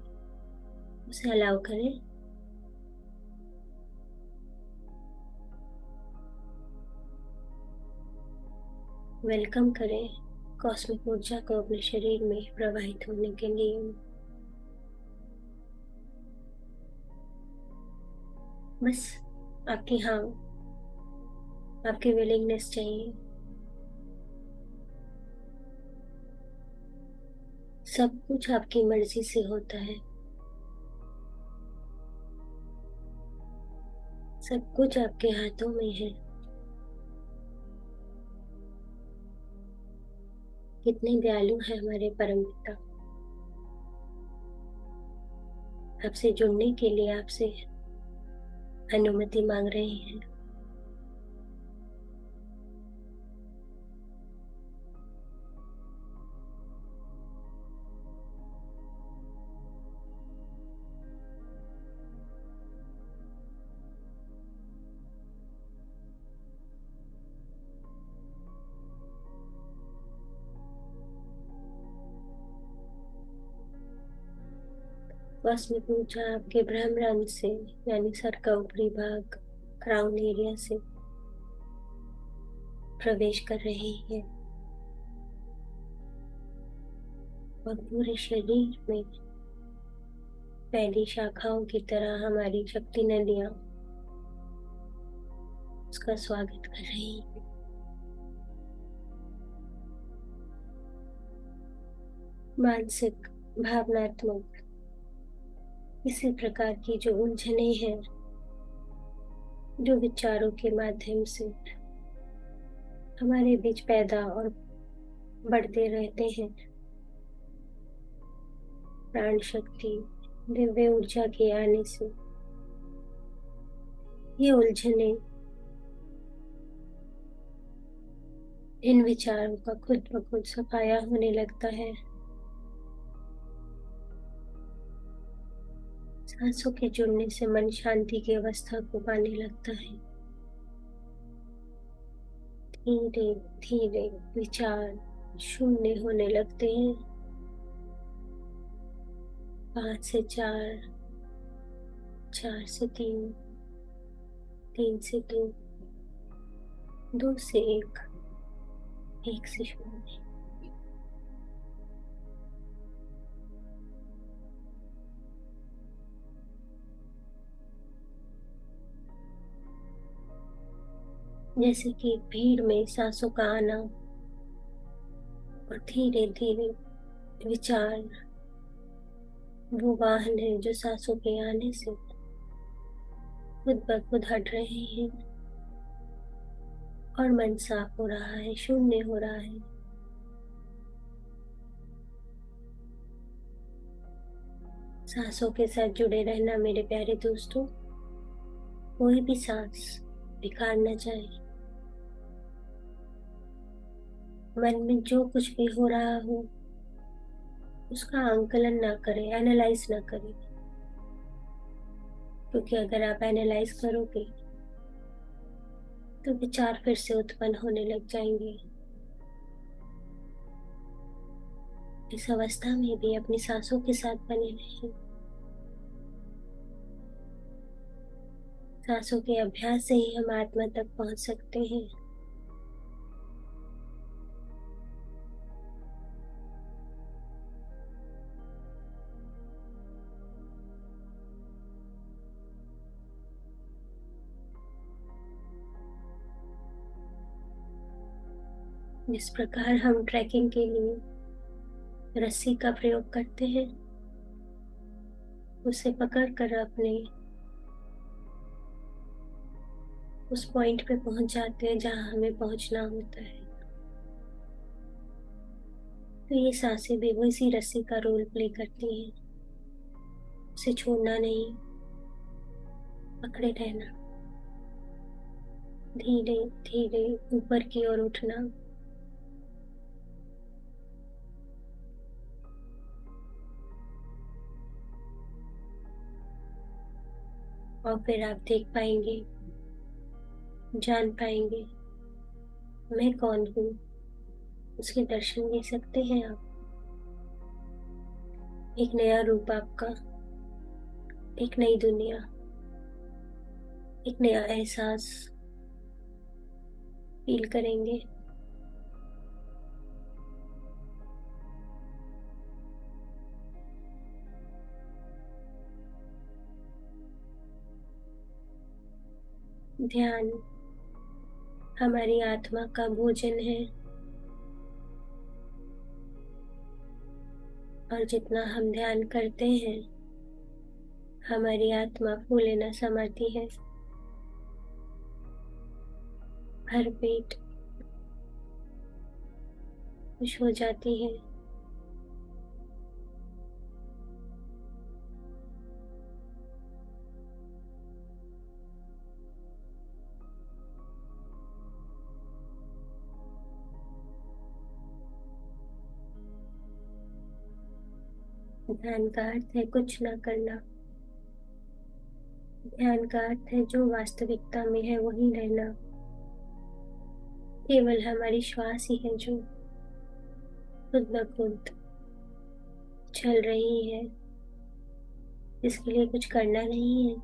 उसे अलाउ करें। वेलकम करें कॉस्मिक ऊर्जा को अपने शरीर में प्रवाहित होने के लिए। बस आपकी हाँ, आपकी विलिंगनेस चाहिए। सब कुछ आपकी मर्जी से होता है, सब कुछ आपके हाथों में है। कितने दयालु है हमारे परमपिता। आपसे जुड़ने के लिए आपसे अनुमति मांग रहे हैं। कॉस्मिक ऊर्जा आपके ब्रह्मांड से, यानी सर का ऊपरी भाग, क्राउन एरिया से प्रवेश कर रही है और पूरे शरीर में फैली शाखाओं की तरह हमारी शक्ति नदियां उसका स्वागत कर रही है। मानसिक, भावनात्मक इसी प्रकार की जो उलझने हैं, जो विचारों के माध्यम से हमारे बीच पैदा और बढ़ते रहते हैं, प्राण शक्ति, दिव्य ऊर्जा के आने से ये उलझने, इन विचारों का खुद ब खुद सफाया होने लगता है। सांसों के जुड़ने से मन शांति की अवस्था को पाने लगता है। धीरे धीरे विचार शून्य होने लगते हैं। 5 से 4, 4 से 3, 3 से 2, 2 से 1, 1 से 0। जैसे कि भीड़ में सांसों का आना और धीरे धीरे विचार वो वाहन है जो सांसों के आने से खुद ब खुद हट रहे हैं और मन साफ हो रहा है, शून्य हो रहा है। सांसों के साथ जुड़े रहना मेरे प्यारे दोस्तों। कोई भी सांस बेकार न जाए। मन में जो कुछ भी हो रहा हो उसका आंकलन ना करें, एनालाइज ना करें, क्योंकि अगर आप एनालाइज करोगे तो विचार फिर से उत्पन्न होने लग जाएंगे। इस अवस्था में भी अपनी सांसों के साथ बने रहें। सांसों के अभ्यास से ही हम आत्मा तक पहुंच सकते हैं। जिस प्रकार हम ट्रैकिंग के लिए रस्सी का प्रयोग करते हैं, उसे पकड़कर अपने उस पॉइंट पे पहुंच जाते हैं जहां हमें पहुंचना होता है। तो ये सांसें भी वैसी रस्सी का रोल प्ले करती हैं। उसे छोड़ना नहीं, पकड़े रहना, धीरे धीरे ऊपर की ओर उठना। और फिर आप देख पाएंगे, जान पाएंगे मैं कौन हूँ। उसके दर्शन दे सकते हैं आप। एक नया रूप आपका, एक नई दुनिया, एक नया एहसास फील करेंगे। ध्यान हमारी आत्मा का भोजन है, और जितना हम ध्यान करते हैं हमारी आत्मा फूले न समाती है। भर पेट खुश हो जाती है। ध्यान का अर्थ है कुछ ना करना। ध्यान का अर्थ है जो वास्तविकता में है वही रहना। केवल हमारी श्वास ही है जो खुद ब खुद चल रही है, इसके लिए कुछ करना नहीं है।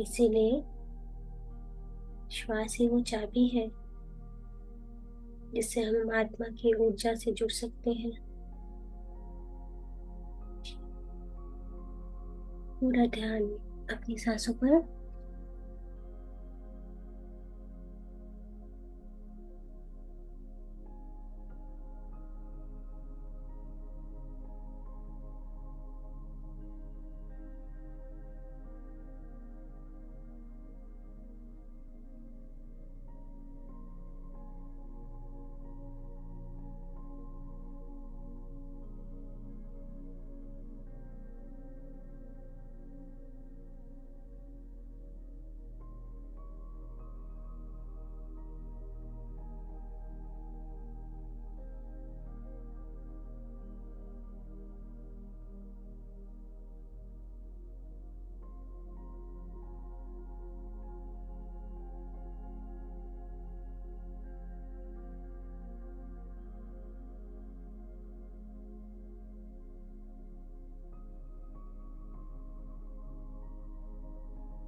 इसीलिए श्वास ही वो चाबी है जिससे हम आत्मा की ऊर्जा से जुड़ सकते हैं। पूरा ध्यान अपनी सांसों पर।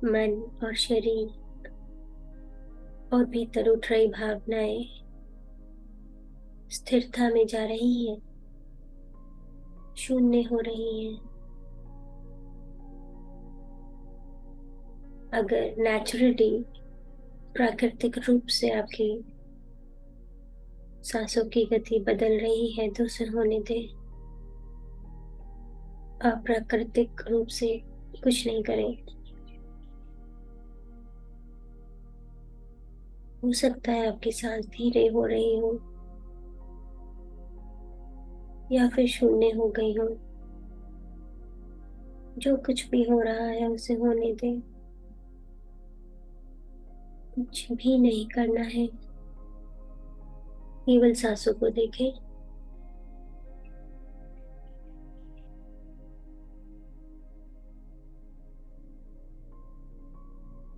मन और शरीर और भीतर उठ रही भावनाएं स्थिरता में जा रही है, शून्य हो रही है। अगर नेचुरली प्राकृतिक रूप से आपकी सांसों की गति बदल रही है तो उसे होने दे। अप्राकृतिक रूप से कुछ नहीं करें। हो सकता है आपकी सांस धीरे हो रही हो या फिर शून्य हो गई हो। जो कुछ भी हो रहा है उसे होने दे। कुछ भी नहीं करना है, केवल सांसों को देखें।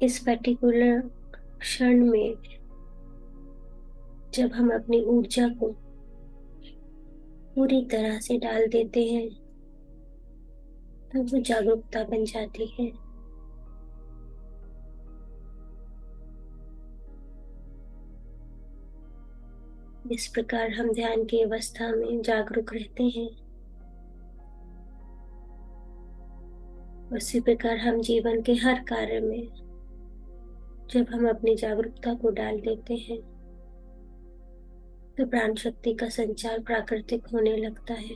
इस पर्टिकुलर क्षण में जब हम अपनी ऊर्जा को पूरी तरह से डाल देते हैं तब वो जागरूकता बन जाती है। जिस प्रकार हम ध्यान की अवस्था में जागरूक रहते हैं, उसी प्रकार हम जीवन के हर कार्य में जब हम अपनी जागरूकता को डाल देते हैं तो प्राण शक्ति का संचार प्राकृतिक होने लगता है।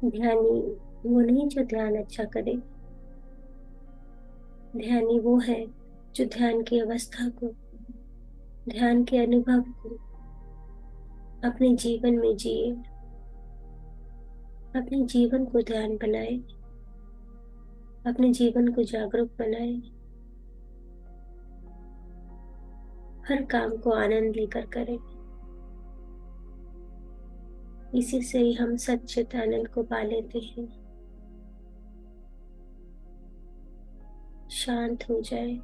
ध्यानी वो नहीं जो ध्यान अच्छा करे। ध्यानी वो है जो ध्यान की अवस्था को, ध्यान के अनुभव को अपने जीवन में जिए, अपने जीवन को ध्यान बनाए, अपने जीवन को जागरूक बनाए, हर काम को आनंद लेकर करे। इसी से ही हम सच्चित आनंद को पा लेते हैं। शांत हो जाए,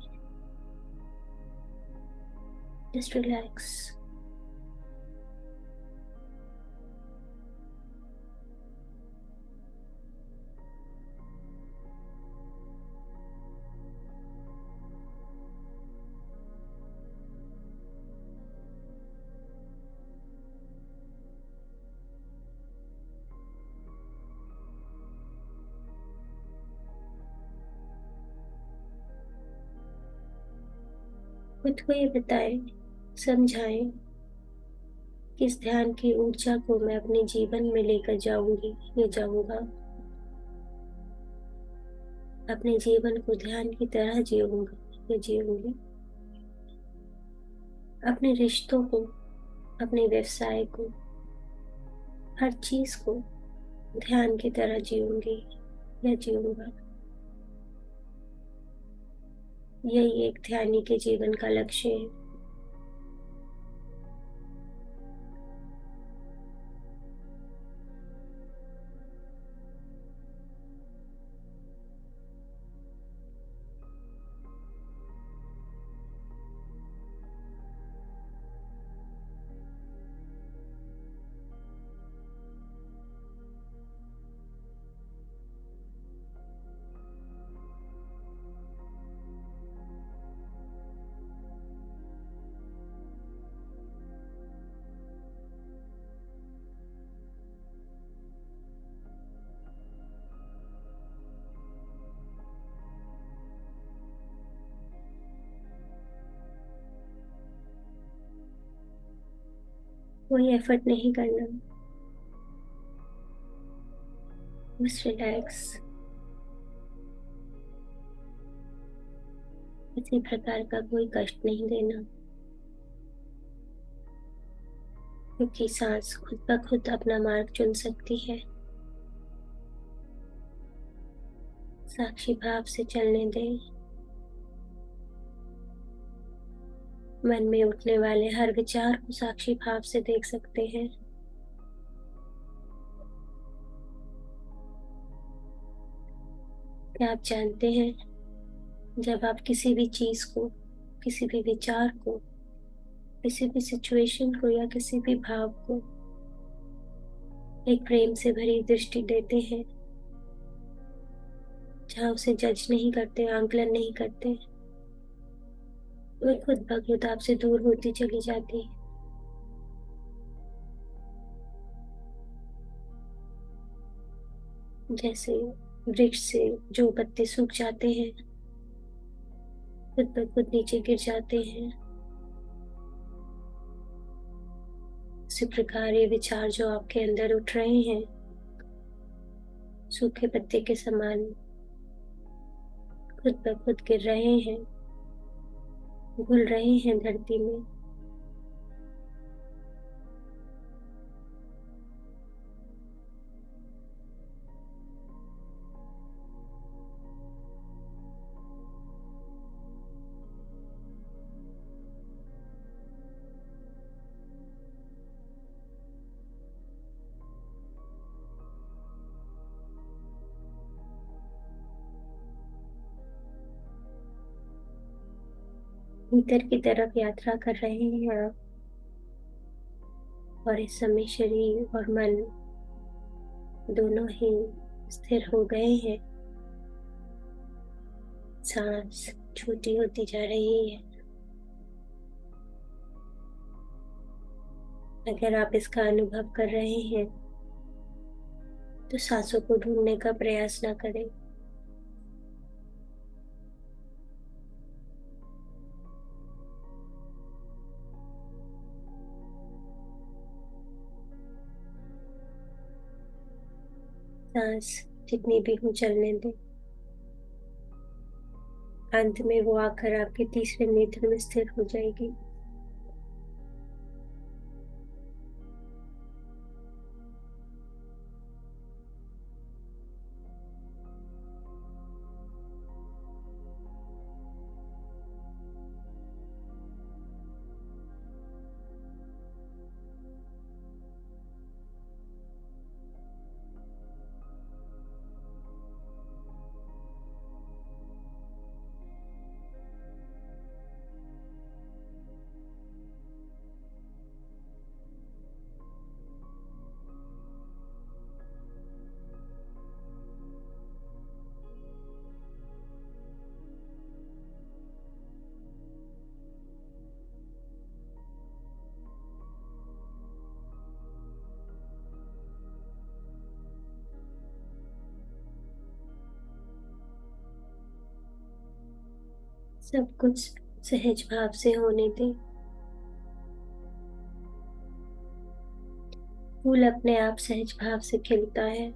जस्ट रिलैक्स। खुद को ये बताएं, समझाएं कि इस ध्यान की ऊर्जा को मैं अपने जीवन में लेकर जाऊंगी या जाऊंगा। अपने जीवन को ध्यान की तरह जीऊंगा या जीऊंगी। अपने रिश्तों को, अपने व्यवसाय को, हर चीज को ध्यान की तरह जीऊंगी या जीऊंगा। यही एक ध्यानी के जीवन का लक्ष्य है। कोई एफर्ट नहीं करना, बस रिलैक्स। किसी प्रकार का कोई कष्ट नहीं देना, क्योंकि सांस खुद ब खुद अपना मार्ग चुन सकती है। साक्षी भाव से चलने दें। मन में उठने वाले हर विचार को साक्षी भाव से देख सकते हैं। क्या आप जानते हैं, जब आप किसी भी चीज को, किसी भी विचार को, किसी भी सिचुएशन को या किसी भी भाव को एक प्रेम से भरी दृष्टि देते हैं, जहाँ उसे जज नहीं करते, आंकलन नहीं करते, वो खुद ब खुद आपसे दूर होती चली जाती है। जैसे वृक्ष से जो पत्ते सूख जाते हैं, खुद ब खुद नीचे गिर जाते हैं, उसी प्रकार ये विचार जो आपके अंदर उठ रहे हैं, सूखे पत्ते के समान खुद ब खुद गिर रहे हैं, घुल रहे हैं धरती में। भीतर की तरफ यात्रा कर रहे हैं आप, और इस समय शरीर और मन दोनों ही स्थिर हो गए हैं। सांस छोटी होती जा रही है। अगर आप इसका अनुभव कर रहे हैं तो सांसों को ढूंढने का प्रयास ना करें। सांस जितनी भी हो चलने दें। अंत में वो आकर आपके तीसरे नेत्र में स्थिर हो जाएगी। सब कुछ सहज भाव से होने दें। फूल अपने आप सहज भाव से खिलता है।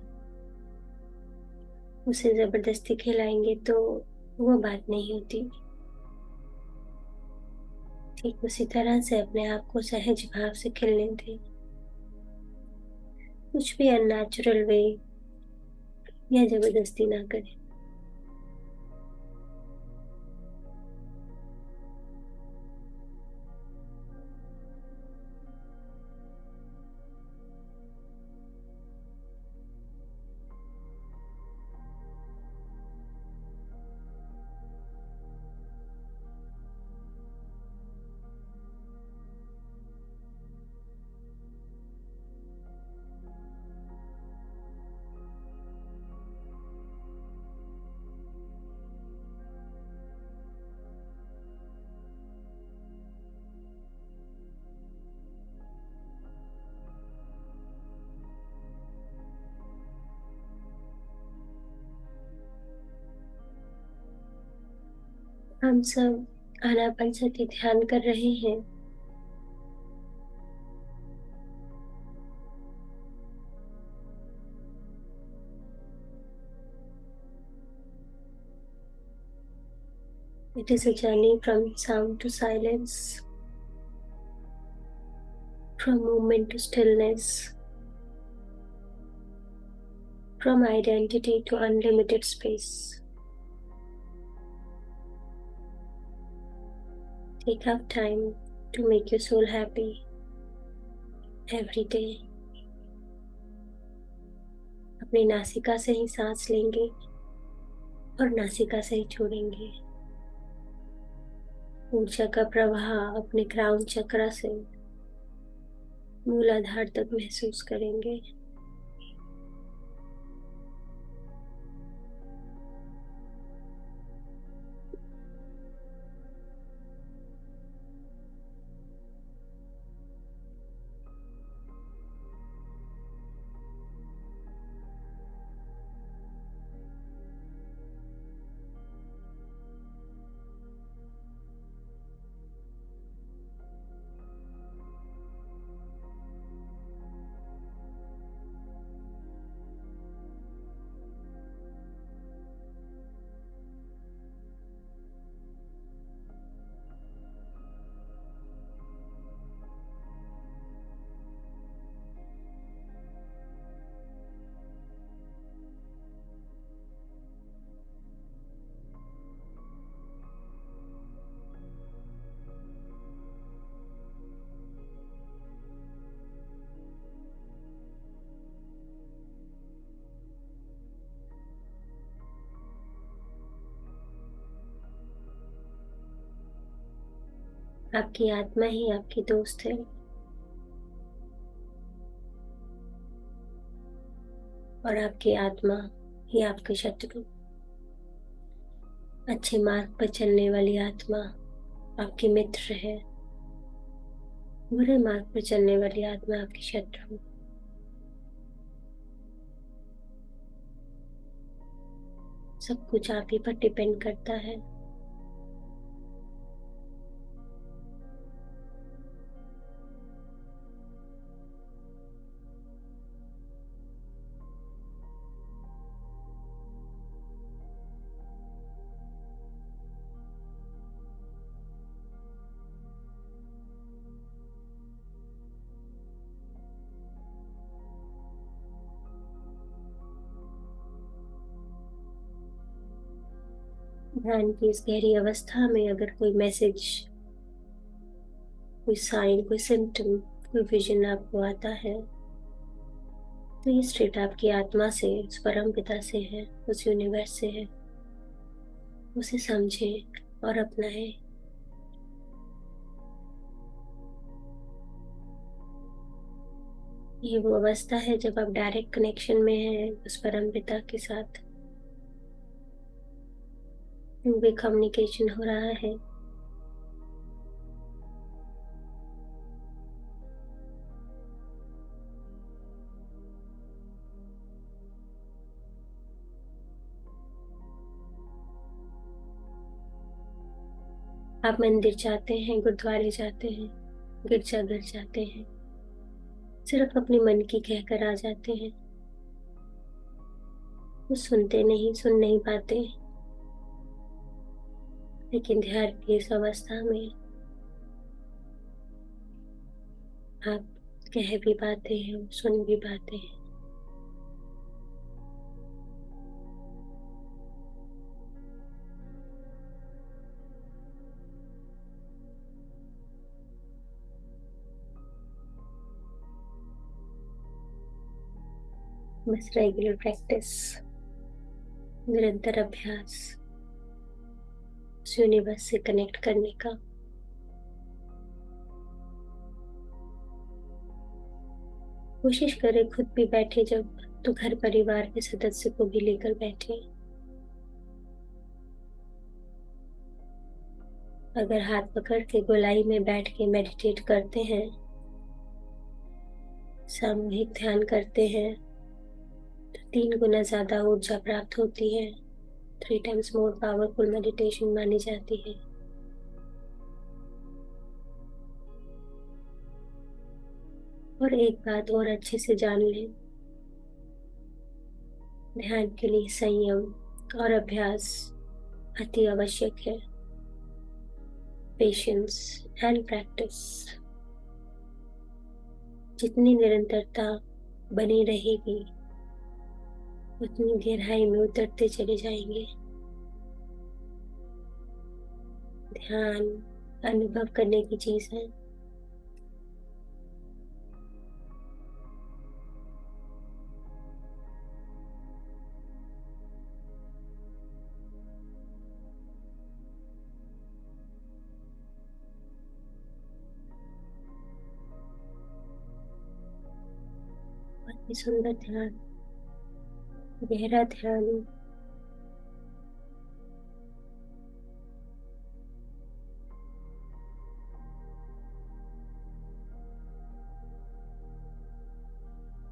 उसे जबरदस्ती खिलाएंगे तो वो बात नहीं होती। ठीक उसी तरह से अपने आप को सहज भाव से खिलने दें। कुछ भी अननेचुरल वे या जबरदस्ती ना करें। हम सब आनापानसती ध्यान कर रहे हैं। It is a journey from sound to silence, from movement to stillness, from identity to unlimited space. Take out time to make your soul happy every day. अपनी नासिका से ही सांस लेंगे और नासिका से ही छोड़ेंगे। ऊर्जा का प्रवाह अपने क्राउन चक्र से मूलाधार तक महसूस करेंगे। आपकी आत्मा ही आपकी दोस्त है और आपकी आत्मा ही आपके शत्रु। अच्छे मार्ग पर चलने वाली आत्मा आपकी मित्र है, बुरे मार्ग पर चलने वाली आत्मा आपकी शत्रु। सब कुछ आप ही पर डिपेंड करता है। ध्यान की इस गहरी अवस्था में अगर कोई मैसेज, कोई साइन, कोई सिम्टम, कोई विजन आपको आता है, तो ये स्टेट आपकी आत्मा से, उस परम पिता से है, उस यूनिवर्स से है। उसे समझे और अपनाए। ये वो अवस्था है जब आप डायरेक्ट कनेक्शन में हैं उस परम पिता के साथ। वे कम्युनिकेशन हो रहा है। आप मंदिर जाते हैं, गुरुद्वारे जाते हैं, गिरजाघर जाते हैं, सिर्फ अपने मन की कहकर आ जाते हैं। वो सुनते नहीं, सुन नहीं पाते। लेकिन ध्यान की इस अवस्था में आप कह भी पाते हैं, सुन भी पाते हैं। बस रेगुलर प्रैक्टिस, निरंतर अभ्यास उस यूनिवर्स से कनेक्ट करने का। कोशिश करें खुद भी बैठे जब, तो घर परिवार के सदस्य को भी लेकर बैठे। अगर हाथ पकड़ के गोलाई में बैठ के मेडिटेट करते हैं, सामूहिक ध्यान करते हैं, तो 3 गुना ज्यादा ऊर्जा प्राप्त होती है। 3 times more पावरफुल मेडिटेशन मानी जाती है। और एक बात और अच्छे से जान लें, ध्यान के लिए संयम और अभ्यास अति आवश्यक है। Patience and practice. जितनी निरंतरता बनी रहेगी, उतनी गहराई में उतरते चले जाएंगे। ध्यान अनुभव करने की चीज है। बहुत ही सुंदर ध्यान, गहरा ध्यान।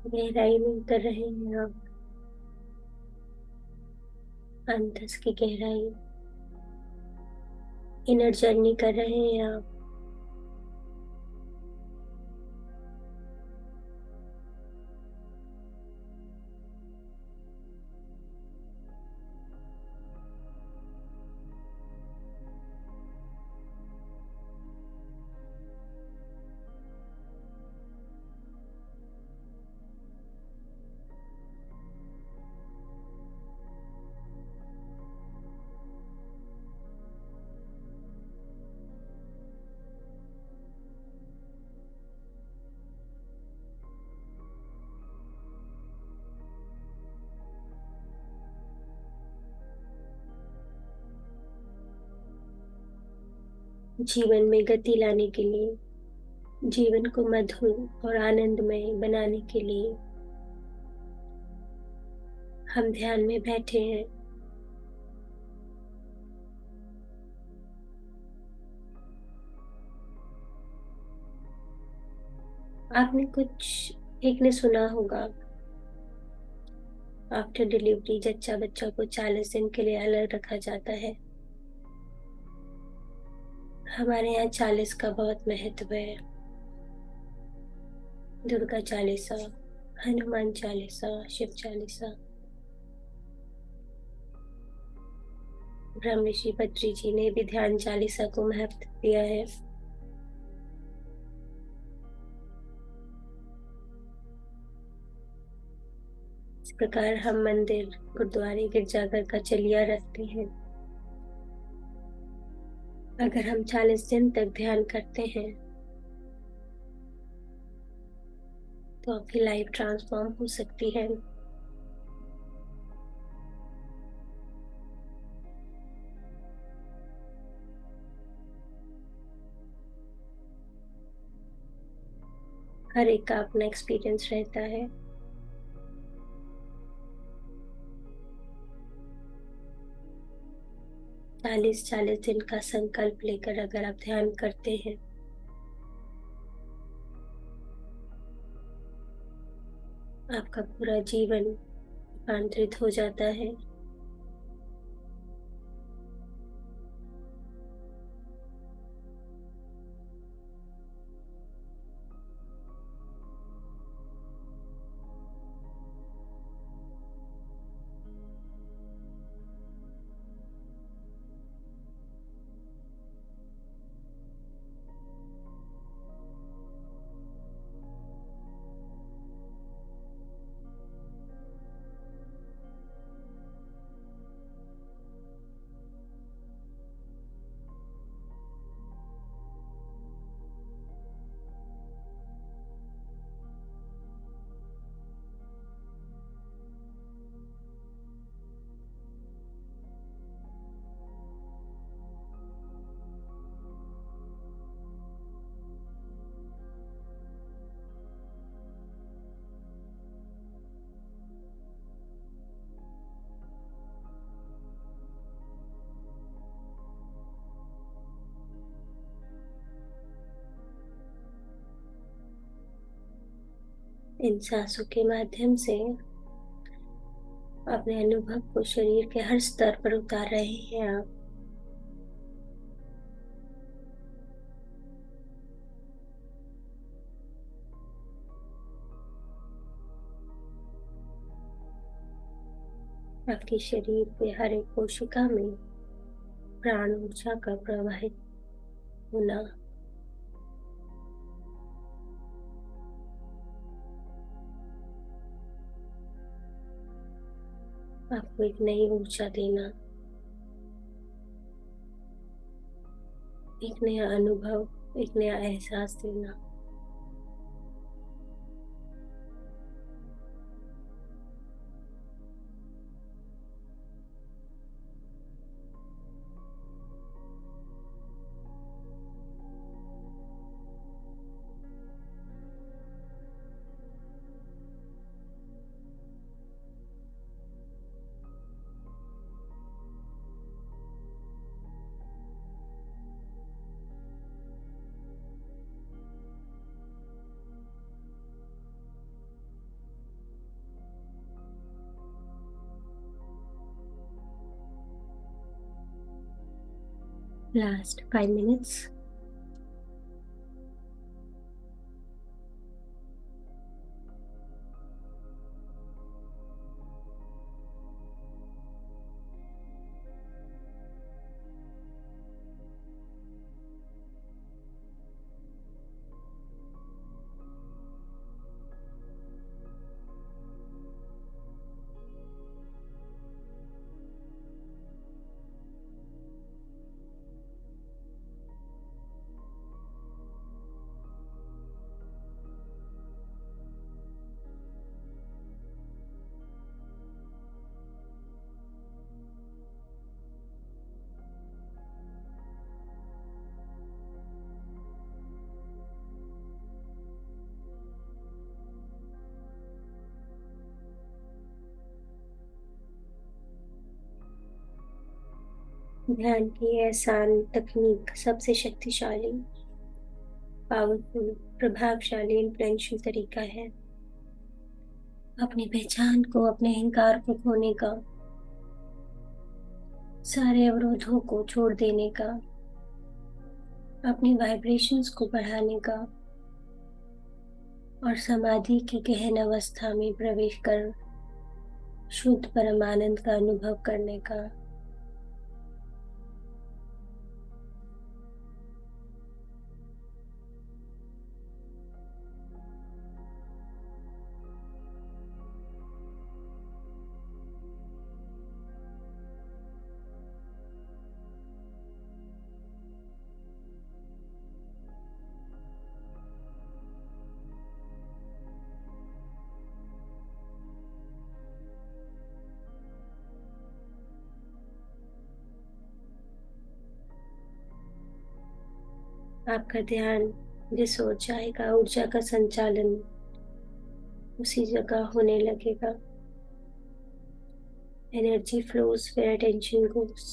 गहराई में उतर रहे हैं आप, अंतस की गहराई। इनर जर्नी कर रहे हैं आप। जीवन में गति लाने के लिए, जीवन को मधुर और आनंदमय बनाने के लिए हम ध्यान में बैठे हैं। आपने कुछ एक ने सुना होगा, आफ्टर डिलीवरी जच्चा बच्चा को 40 दिन के लिए अलग रखा जाता है। हमारे यहाँ 40 का बहुत महत्व है। दुर्गा चालीसा, हनुमान चालीसा, शिव चालीसा। ब्रह्म ऋषि बद्री जी ने भी ध्यान चालीसा को महत्व दिया है। इस प्रकार हम मंदिर, गुरुद्वारे, गिरजाघर का चलिया रखते हैं। अगर हम 40 दिन तक ध्यान करते हैं तो आपकी लाइफ ट्रांसफॉर्म हो सकती है। हर एक का अपना एक्सपीरियंस रहता है। चालीस दिन का संकल्प लेकर अगर आप ध्यान करते हैं आपका पूरा जीवन रूपांतरित हो जाता है। इन सांसों के माध्यम से अपने अनुभव को शरीर के हर स्तर पर उतार रहे हैं आप। आपके शरीर के हर एक कोशिका में प्राण ऊर्जा का प्रवाहित होना आपको एक नई ऊर्जा देना, एक नया अनुभव, एक नया एहसास देना। Last 5 minutes. ध्यान की आसान तकनीक सबसे शक्तिशाली, पावरफुल, प्रभावशाली, इन्फ्लुएंशियल तरीका है अपनी पहचान को, अपने अहंकार को खोने का, सारे अवरोधों को छोड़ देने का, अपनी वाइब्रेशंस को बढ़ाने का और समाधि की गहन अवस्था में प्रवेश कर शुद्ध परमानंद का अनुभव करने का। आपका ध्यान जिस ओर जाएगा, ऊर्जा का संचालन उसी जगह होने लगेगा। Energy flows where attention goes।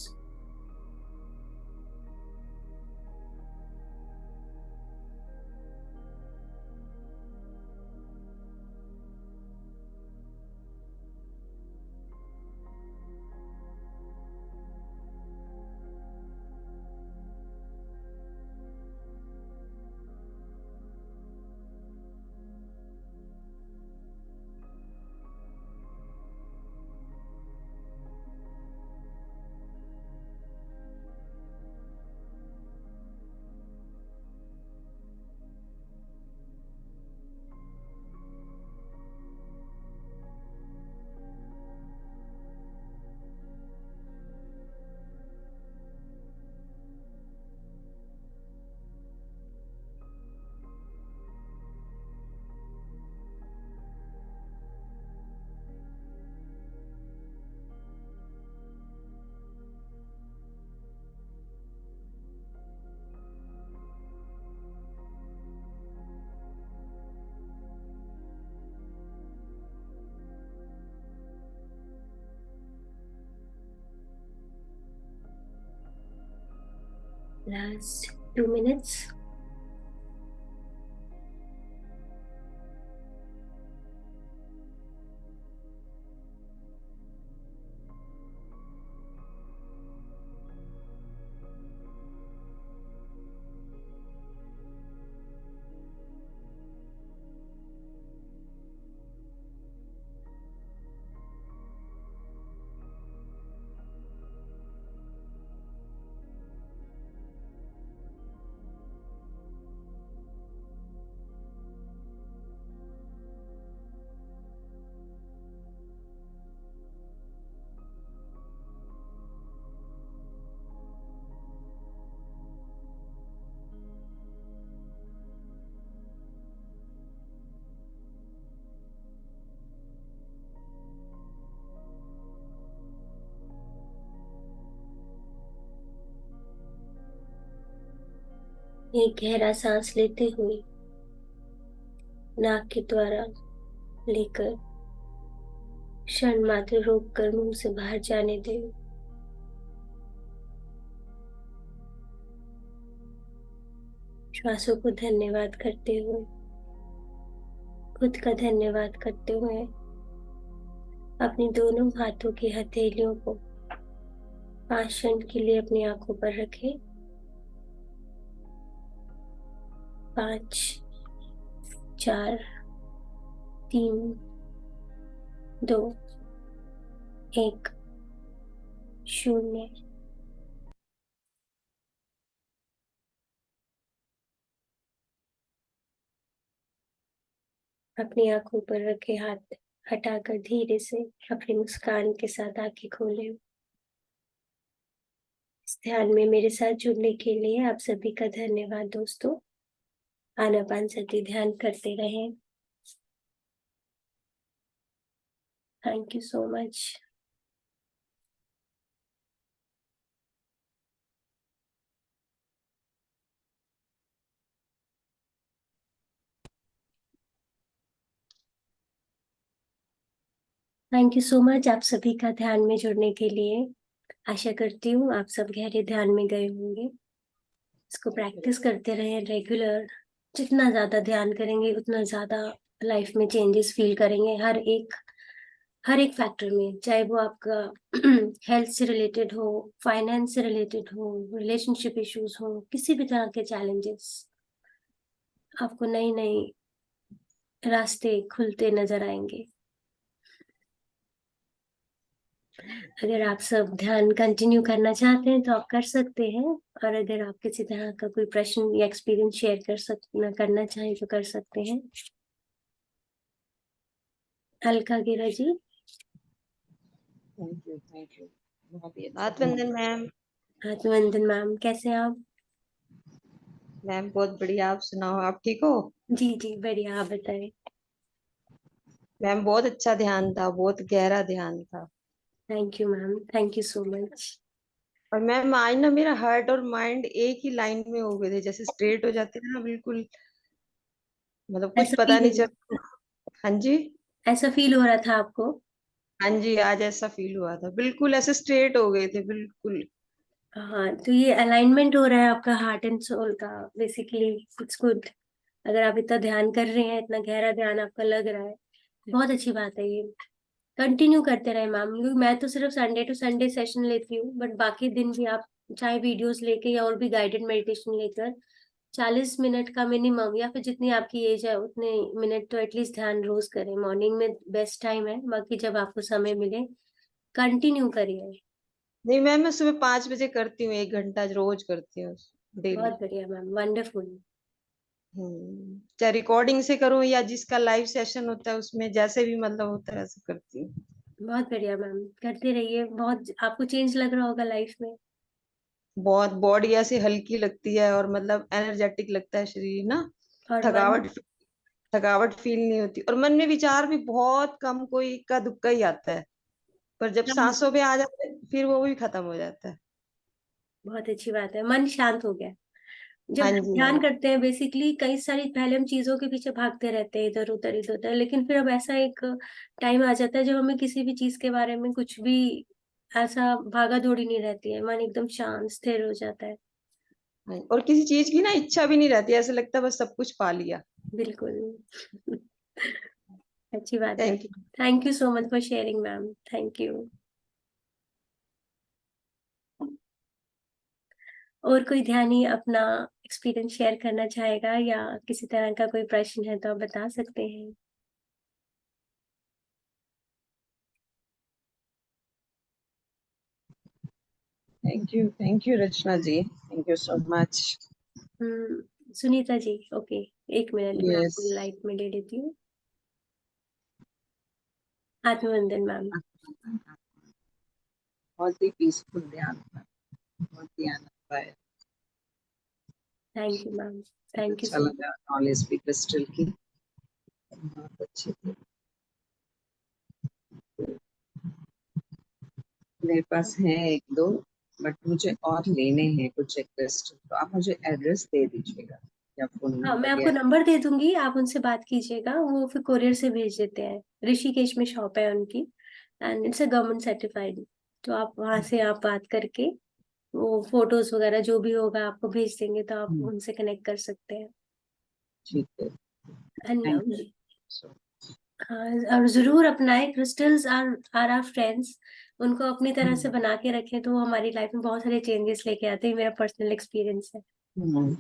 Last 2 minutes। एक गहरा सांस लेते हुए नाक के द्वारा लेकर क्षण मात्र रोक कर मुंह से बाहर जाने दें। श्वासों को धन्यवाद करते हुए, खुद का धन्यवाद करते हुए, अपनी दोनों हाथों की हथेलियों को 5 क्षण के लिए अपनी आंखों पर रखें। 5, 4, 3, 2, 1, 0। अपनी आंखों पर रखे हाथ हटाकर धीरे से अपनी मुस्कान के साथ आंखें खोलें। इस ध्यान में मेरे साथ जुड़ने के लिए आप सभी का धन्यवाद दोस्तों। आनापानसती ध्यान करते रहें। Thank you so much. Thank you so much आप सभी का ध्यान में जुड़ने के लिए। आशा करती हूँ आप सब गहरे ध्यान में गए होंगे। इसको प्रैक्टिस करते रहें रेगुलर। जितना ज्यादा ध्यान करेंगे उतना ज्यादा लाइफ में चेंजेस फील करेंगे, हर एक फैक्टर में, चाहे वो आपका हेल्थ से रिलेटेड हो, फाइनेंस से रिलेटेड हो, रिलेशनशिप इश्यूज हो, किसी भी तरह के चैलेंजेस, आपको नई नई रास्ते खुलते नजर आएंगे। अगर आप सब ध्यान कंटिन्यू करना चाहते हैं तो आप कर सकते हैं, और अगर आप किसी तरह का कोई प्रश्न या एक्सपीरियंस शेयर करना चाहें तो कर सकते हैं। अलका गिरा जी। थैंक यू बहुत ही अच्छा। आत्मवंदन मैम। आत्मवंदन मैम, कैसे हैं आप? मैम बहुत बढ़िया, आप सुनाओ, आप ठीक हो? जी जी बढ़िया, आप बताएं। मैम बहुत अच्छा ध्यान था, बहुत गहरा ध्यान था। Thank you ma'am, thank you so much. और मैम आज ना मेरा हार्ट और माइंड एक ही लाइन में हो गए थे, जैसे स्ट्रेट हो जाते हैं ना बिल्कुल, मतलब कुछ ऐसा पता नहीं फील चल। हाँ जी। ऐसा फील हो रहा था आपको? हाँ जी, आज ऐसा फील हुआ था, बिल्कुल ऐसे स्ट्रेट हो गए थे बिल्कुल। हाँ, तो ये अलाइनमेंट हो रहा है आपका हार्ट एंड सोल का, बेसिकली इट्स गुड। अगर आप इतना ध्यान कर रहे हैं, इतना गहरा ध्यान आपका लग रहा है, बहुत अच्छी बात है ये। कंटिन्यू करते रहे मैम, क्योंकि मैं तो सिर्फ संडे टू संडे सेशन लेती हूँ, बट बाकी दिन भी आप चाहे वीडियोस लेके या और भी गाइडेड मेडिटेशन लेकर 40 मिनट का मिनिमम, या फिर जितनी आपकी एज है उतने मिनट तो एटलीस्ट ध्यान रोज करें। मॉर्निंग में बेस्ट टाइम है, बाकी जब आपको समय मिले कंटिन्यू करिए। नहीं मैम, मैं सुबह 5 बजे करती हूँ, 1 घंटा रोज करती हूँ बहुत डेली। बढ़िया मैम, वंडरफुल। चाहे रिकॉर्डिंग से करूँ या जिसका लाइव सेशन होता है उसमें, जैसे भी मतलब होता है वैसे करती हूँ। बहुत बढ़िया मैम, करते रहिए। बहुत आपको चेंज लग रहा होगा लाइफ में। बहुत बॉडी ऐसी हल्की लगती है और मतलब एनर्जेटिक लगता है शरीर ना। और मन। थकावट थकावट फील नहीं होती, और मन में विचार भी बहुत कम, कोई इक्का दुक्का ही आता है। पर जब सांसों पे आ जाते हैं फिर वो भी खत्म हो जाता है। बहुत अच्छी बात है, मन शांत हो गया। जब हाँ जी हाँ ध्यान जी। करते हैं बेसिकली, कई सारी पहले हम चीजों के पीछे भागते रहते हैं, इधर उधर इधर उधर, लेकिन फिर अब ऐसा एक टाइम आ जाता है जब हमें किसी भी चीज के बारे में कुछ भी ऐसा भागा दौड़ी नहीं रहती है, मन एकदम शांत स्थिर हो जाता है। हाँ जी। और किसी चीज की ना इच्छा भी नहीं रहती, ऐसा लगता है बस सब कुछ पा लिया। बिल्कुल। अच्छी बात है। Thank you. Thank you so much for sharing ma'am, thank you. और कोई ध्यानी अपना एक्सपीरियंस शेयर करना चाहेगा, या किसी तरह का कोई प्रश्न है तो आप बता सकते हैं। Thank you Rachna ji, thank you so much. Sunita ji, okay, एक मिनट मैं यस। आपको लाइट में ले लेती हूँ। आत्मवंदन मैम। बहुत ही पीसफुल ध्यान था, बहुत ही आनंद आया। थैंक यू मैम, बहुत थैंक यू अच्छा सो मच। लगा, नॉलेज भी क्रिस्टल की बहुत अच्छी थी। मेरे पास है एक दो, बट मुझे और लेने हैं कुछ क्रिस्टल, तो आप मुझे एड्रेस दे दीजिएगा या फोन हाँ, मैं नंबर आपको या। नंबर दे दूंगी, आप उनसे बात कीजिएगा, वो फिर कोरियर से भेज देते हैं। ऋषिकेश में शॉप है उनकी, and it's a government certified. तो आप वहां से आप बात करके वो फोटोज वगैरह जो भी होगा आपको भेज देंगे, तो आप उनसे कनेक्ट कर सकते हैं। ठीक है, एंड थैंक यू सो। हाँ, और जरूर अपनाए, crystals are are are friends. उनको अपनी तरह से हम्म, बना के रखें तो वो हमारी लाइफ में बहुत सारे चेंजेस लेके आते हैं, मेरा पर्सनल एक्सपीरियंस है। Hmm,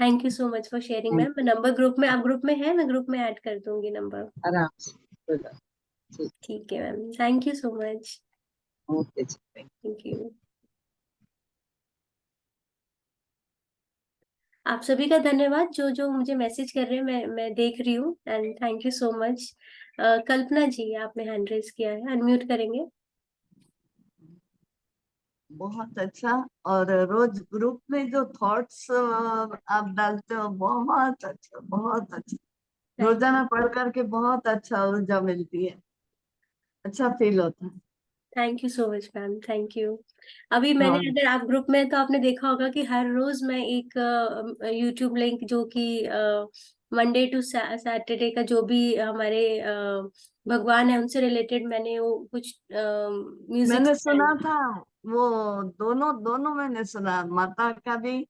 thank you so much for sharing thank ma'am. मैं नंबर ग्रुप में, आप ग्रुप में है, मैं ग्रुप में ऐड कर दूंगी नंबर। आराम से, कोई बात नहीं। ठीक है ma'am, thank you so much. ठीक, ओके जी। Thank you. आप सभी का धन्यवाद, जो जो मुझे मैसेज कर रहे हैं, मैं देख रही हूँ, and thank you so much. Kalpana ji, आपने हैंड रेज किया है, अनम्यूट करेंगे। बहुत अच्छा। और रोज ग्रुप में जो थॉट्स आप डालते हो, बहुत अच्छा, बहुत अच्छा। थैंक रोजाना पढ़ करके बहुत अच्छा ऊर्जा मिलती है, अच्छा फील होता है। You so much ma'am, thank you. अभी मैंने, हाँ अगर आप ग्रुप में, तो आपने देखा होगा कि हर रोज मैं एक यूट्यूब लिंक, जो कि मंडे टू सैटरडे का जो भी हमारे भगवान है उनसे रिलेटेड मैंने वो कुछ म्यूजिक मैंने सुना था वो, दोनों दोनों मैंने सुना, माता का भी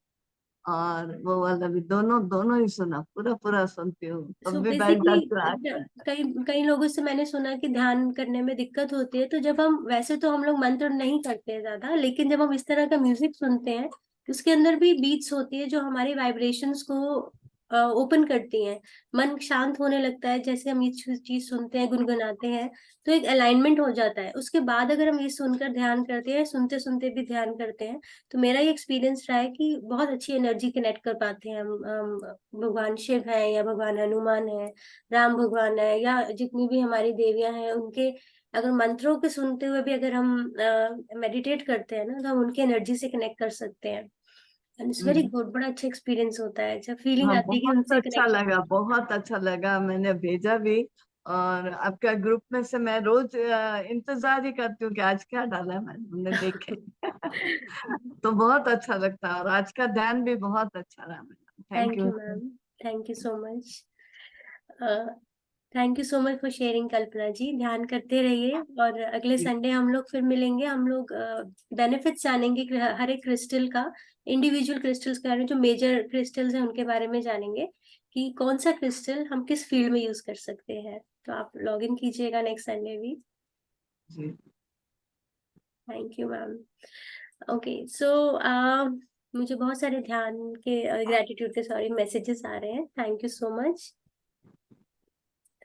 और वो वाला भी, दोनों दोनों ही सुना, पूरा पूरा सुनती हूँ सो तब भी बैठ बेसिकली जाती हूँ आके। कई कई लोगों से मैंने सुना कि ध्यान करने में दिक्कत होती है, तो जब हम, वैसे तो हम लोग मंत्र नहीं करते हैं ज्यादा, लेकिन जब हम इस तरह का म्यूजिक सुनते हैं तो उसके अंदर भी बीट्स होती है जो हमारी वाइब्रेशंस को ओपन करती हैं, मन शांत होने लगता है। जैसे हम ये चीज सुनते हैं, गुनगुनाते हैं, तो एक अलाइनमेंट हो जाता है। उसके बाद अगर हम ये सुनकर ध्यान करते हैं, सुनते सुनते भी ध्यान करते हैं, तो मेरा ये एक्सपीरियंस रहा है कि बहुत अच्छी एनर्जी कनेक्ट कर पाते हैं हम भगवान शिव है या भगवान हनुमान है, राम भगवान है, या जितनी भी हमारी देवियां हैं, उनके अगर मंत्रों के सुनते हुए भी अगर हम मेडिटेट करते हैं ना, तो हम उनकी एनर्जी से कनेक्ट कर सकते हैं। एंड इट्स वेरी गुड, बड़ा अच्छा एक्सपीरियंस होता है जब फीलिंग हाँ आती है कि बहुत उनसे अच्छा कनेक्शन। लगा, बहुत अच्छा लगा, मैंने भेजा भी। और आपका ग्रुप में से मैं रोज इंतजार ही करती हूँ कि आज क्या डाला है मैंने देखे। तो बहुत अच्छा लगता है, और आज का ध्यान भी बहुत अच्छा रहा मेरा। Thank thank you. You ma'am, thank you so much, thank you so much for sharing Kalpana ji. ध्यान करते रहिए, और अगले संडे हम लोग फिर मिलेंगे। हम लोग बेनिफिट्स जानेंगे हर एक क्रिस्टल का, इंडिविजुअल क्रिस्टल्स के बारे में, जो मेजर क्रिस्टल्स हैं उनके बारे में जानेंगे कि कौन सा क्रिस्टल हम किस फील्ड में यूज कर सकते हैं। तो आप लॉग इन कीजिएगा नेक्स्ट संडे भी। जी। Thank you ma'am. Okay so मुझे बहुत सारे ध्यान के, ग्रेटिट्यूड के, सॉरी, मैसेजेस आ रहे हैं। Thank you so much,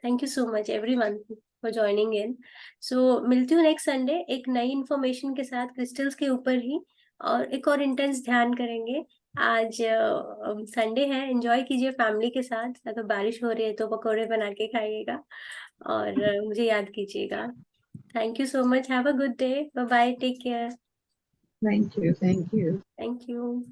thank you so much everyone for joining in. So मिलती हूँ नेक्स्ट संडे एक नई इंफॉर्मेशन के साथ, क्रिस्टल्स के ऊपर ही, और एक और इंटेंस ध्यान करेंगे। आज संडे है, एंजॉय कीजिए फैमिली के साथ। अगर बारिश हो रही है तो पकौड़े बना के खाइएगा, और मुझे याद कीजिएगा। Thank you so much, have a good day, bye bye, take care, thank you, thank you. Thank you.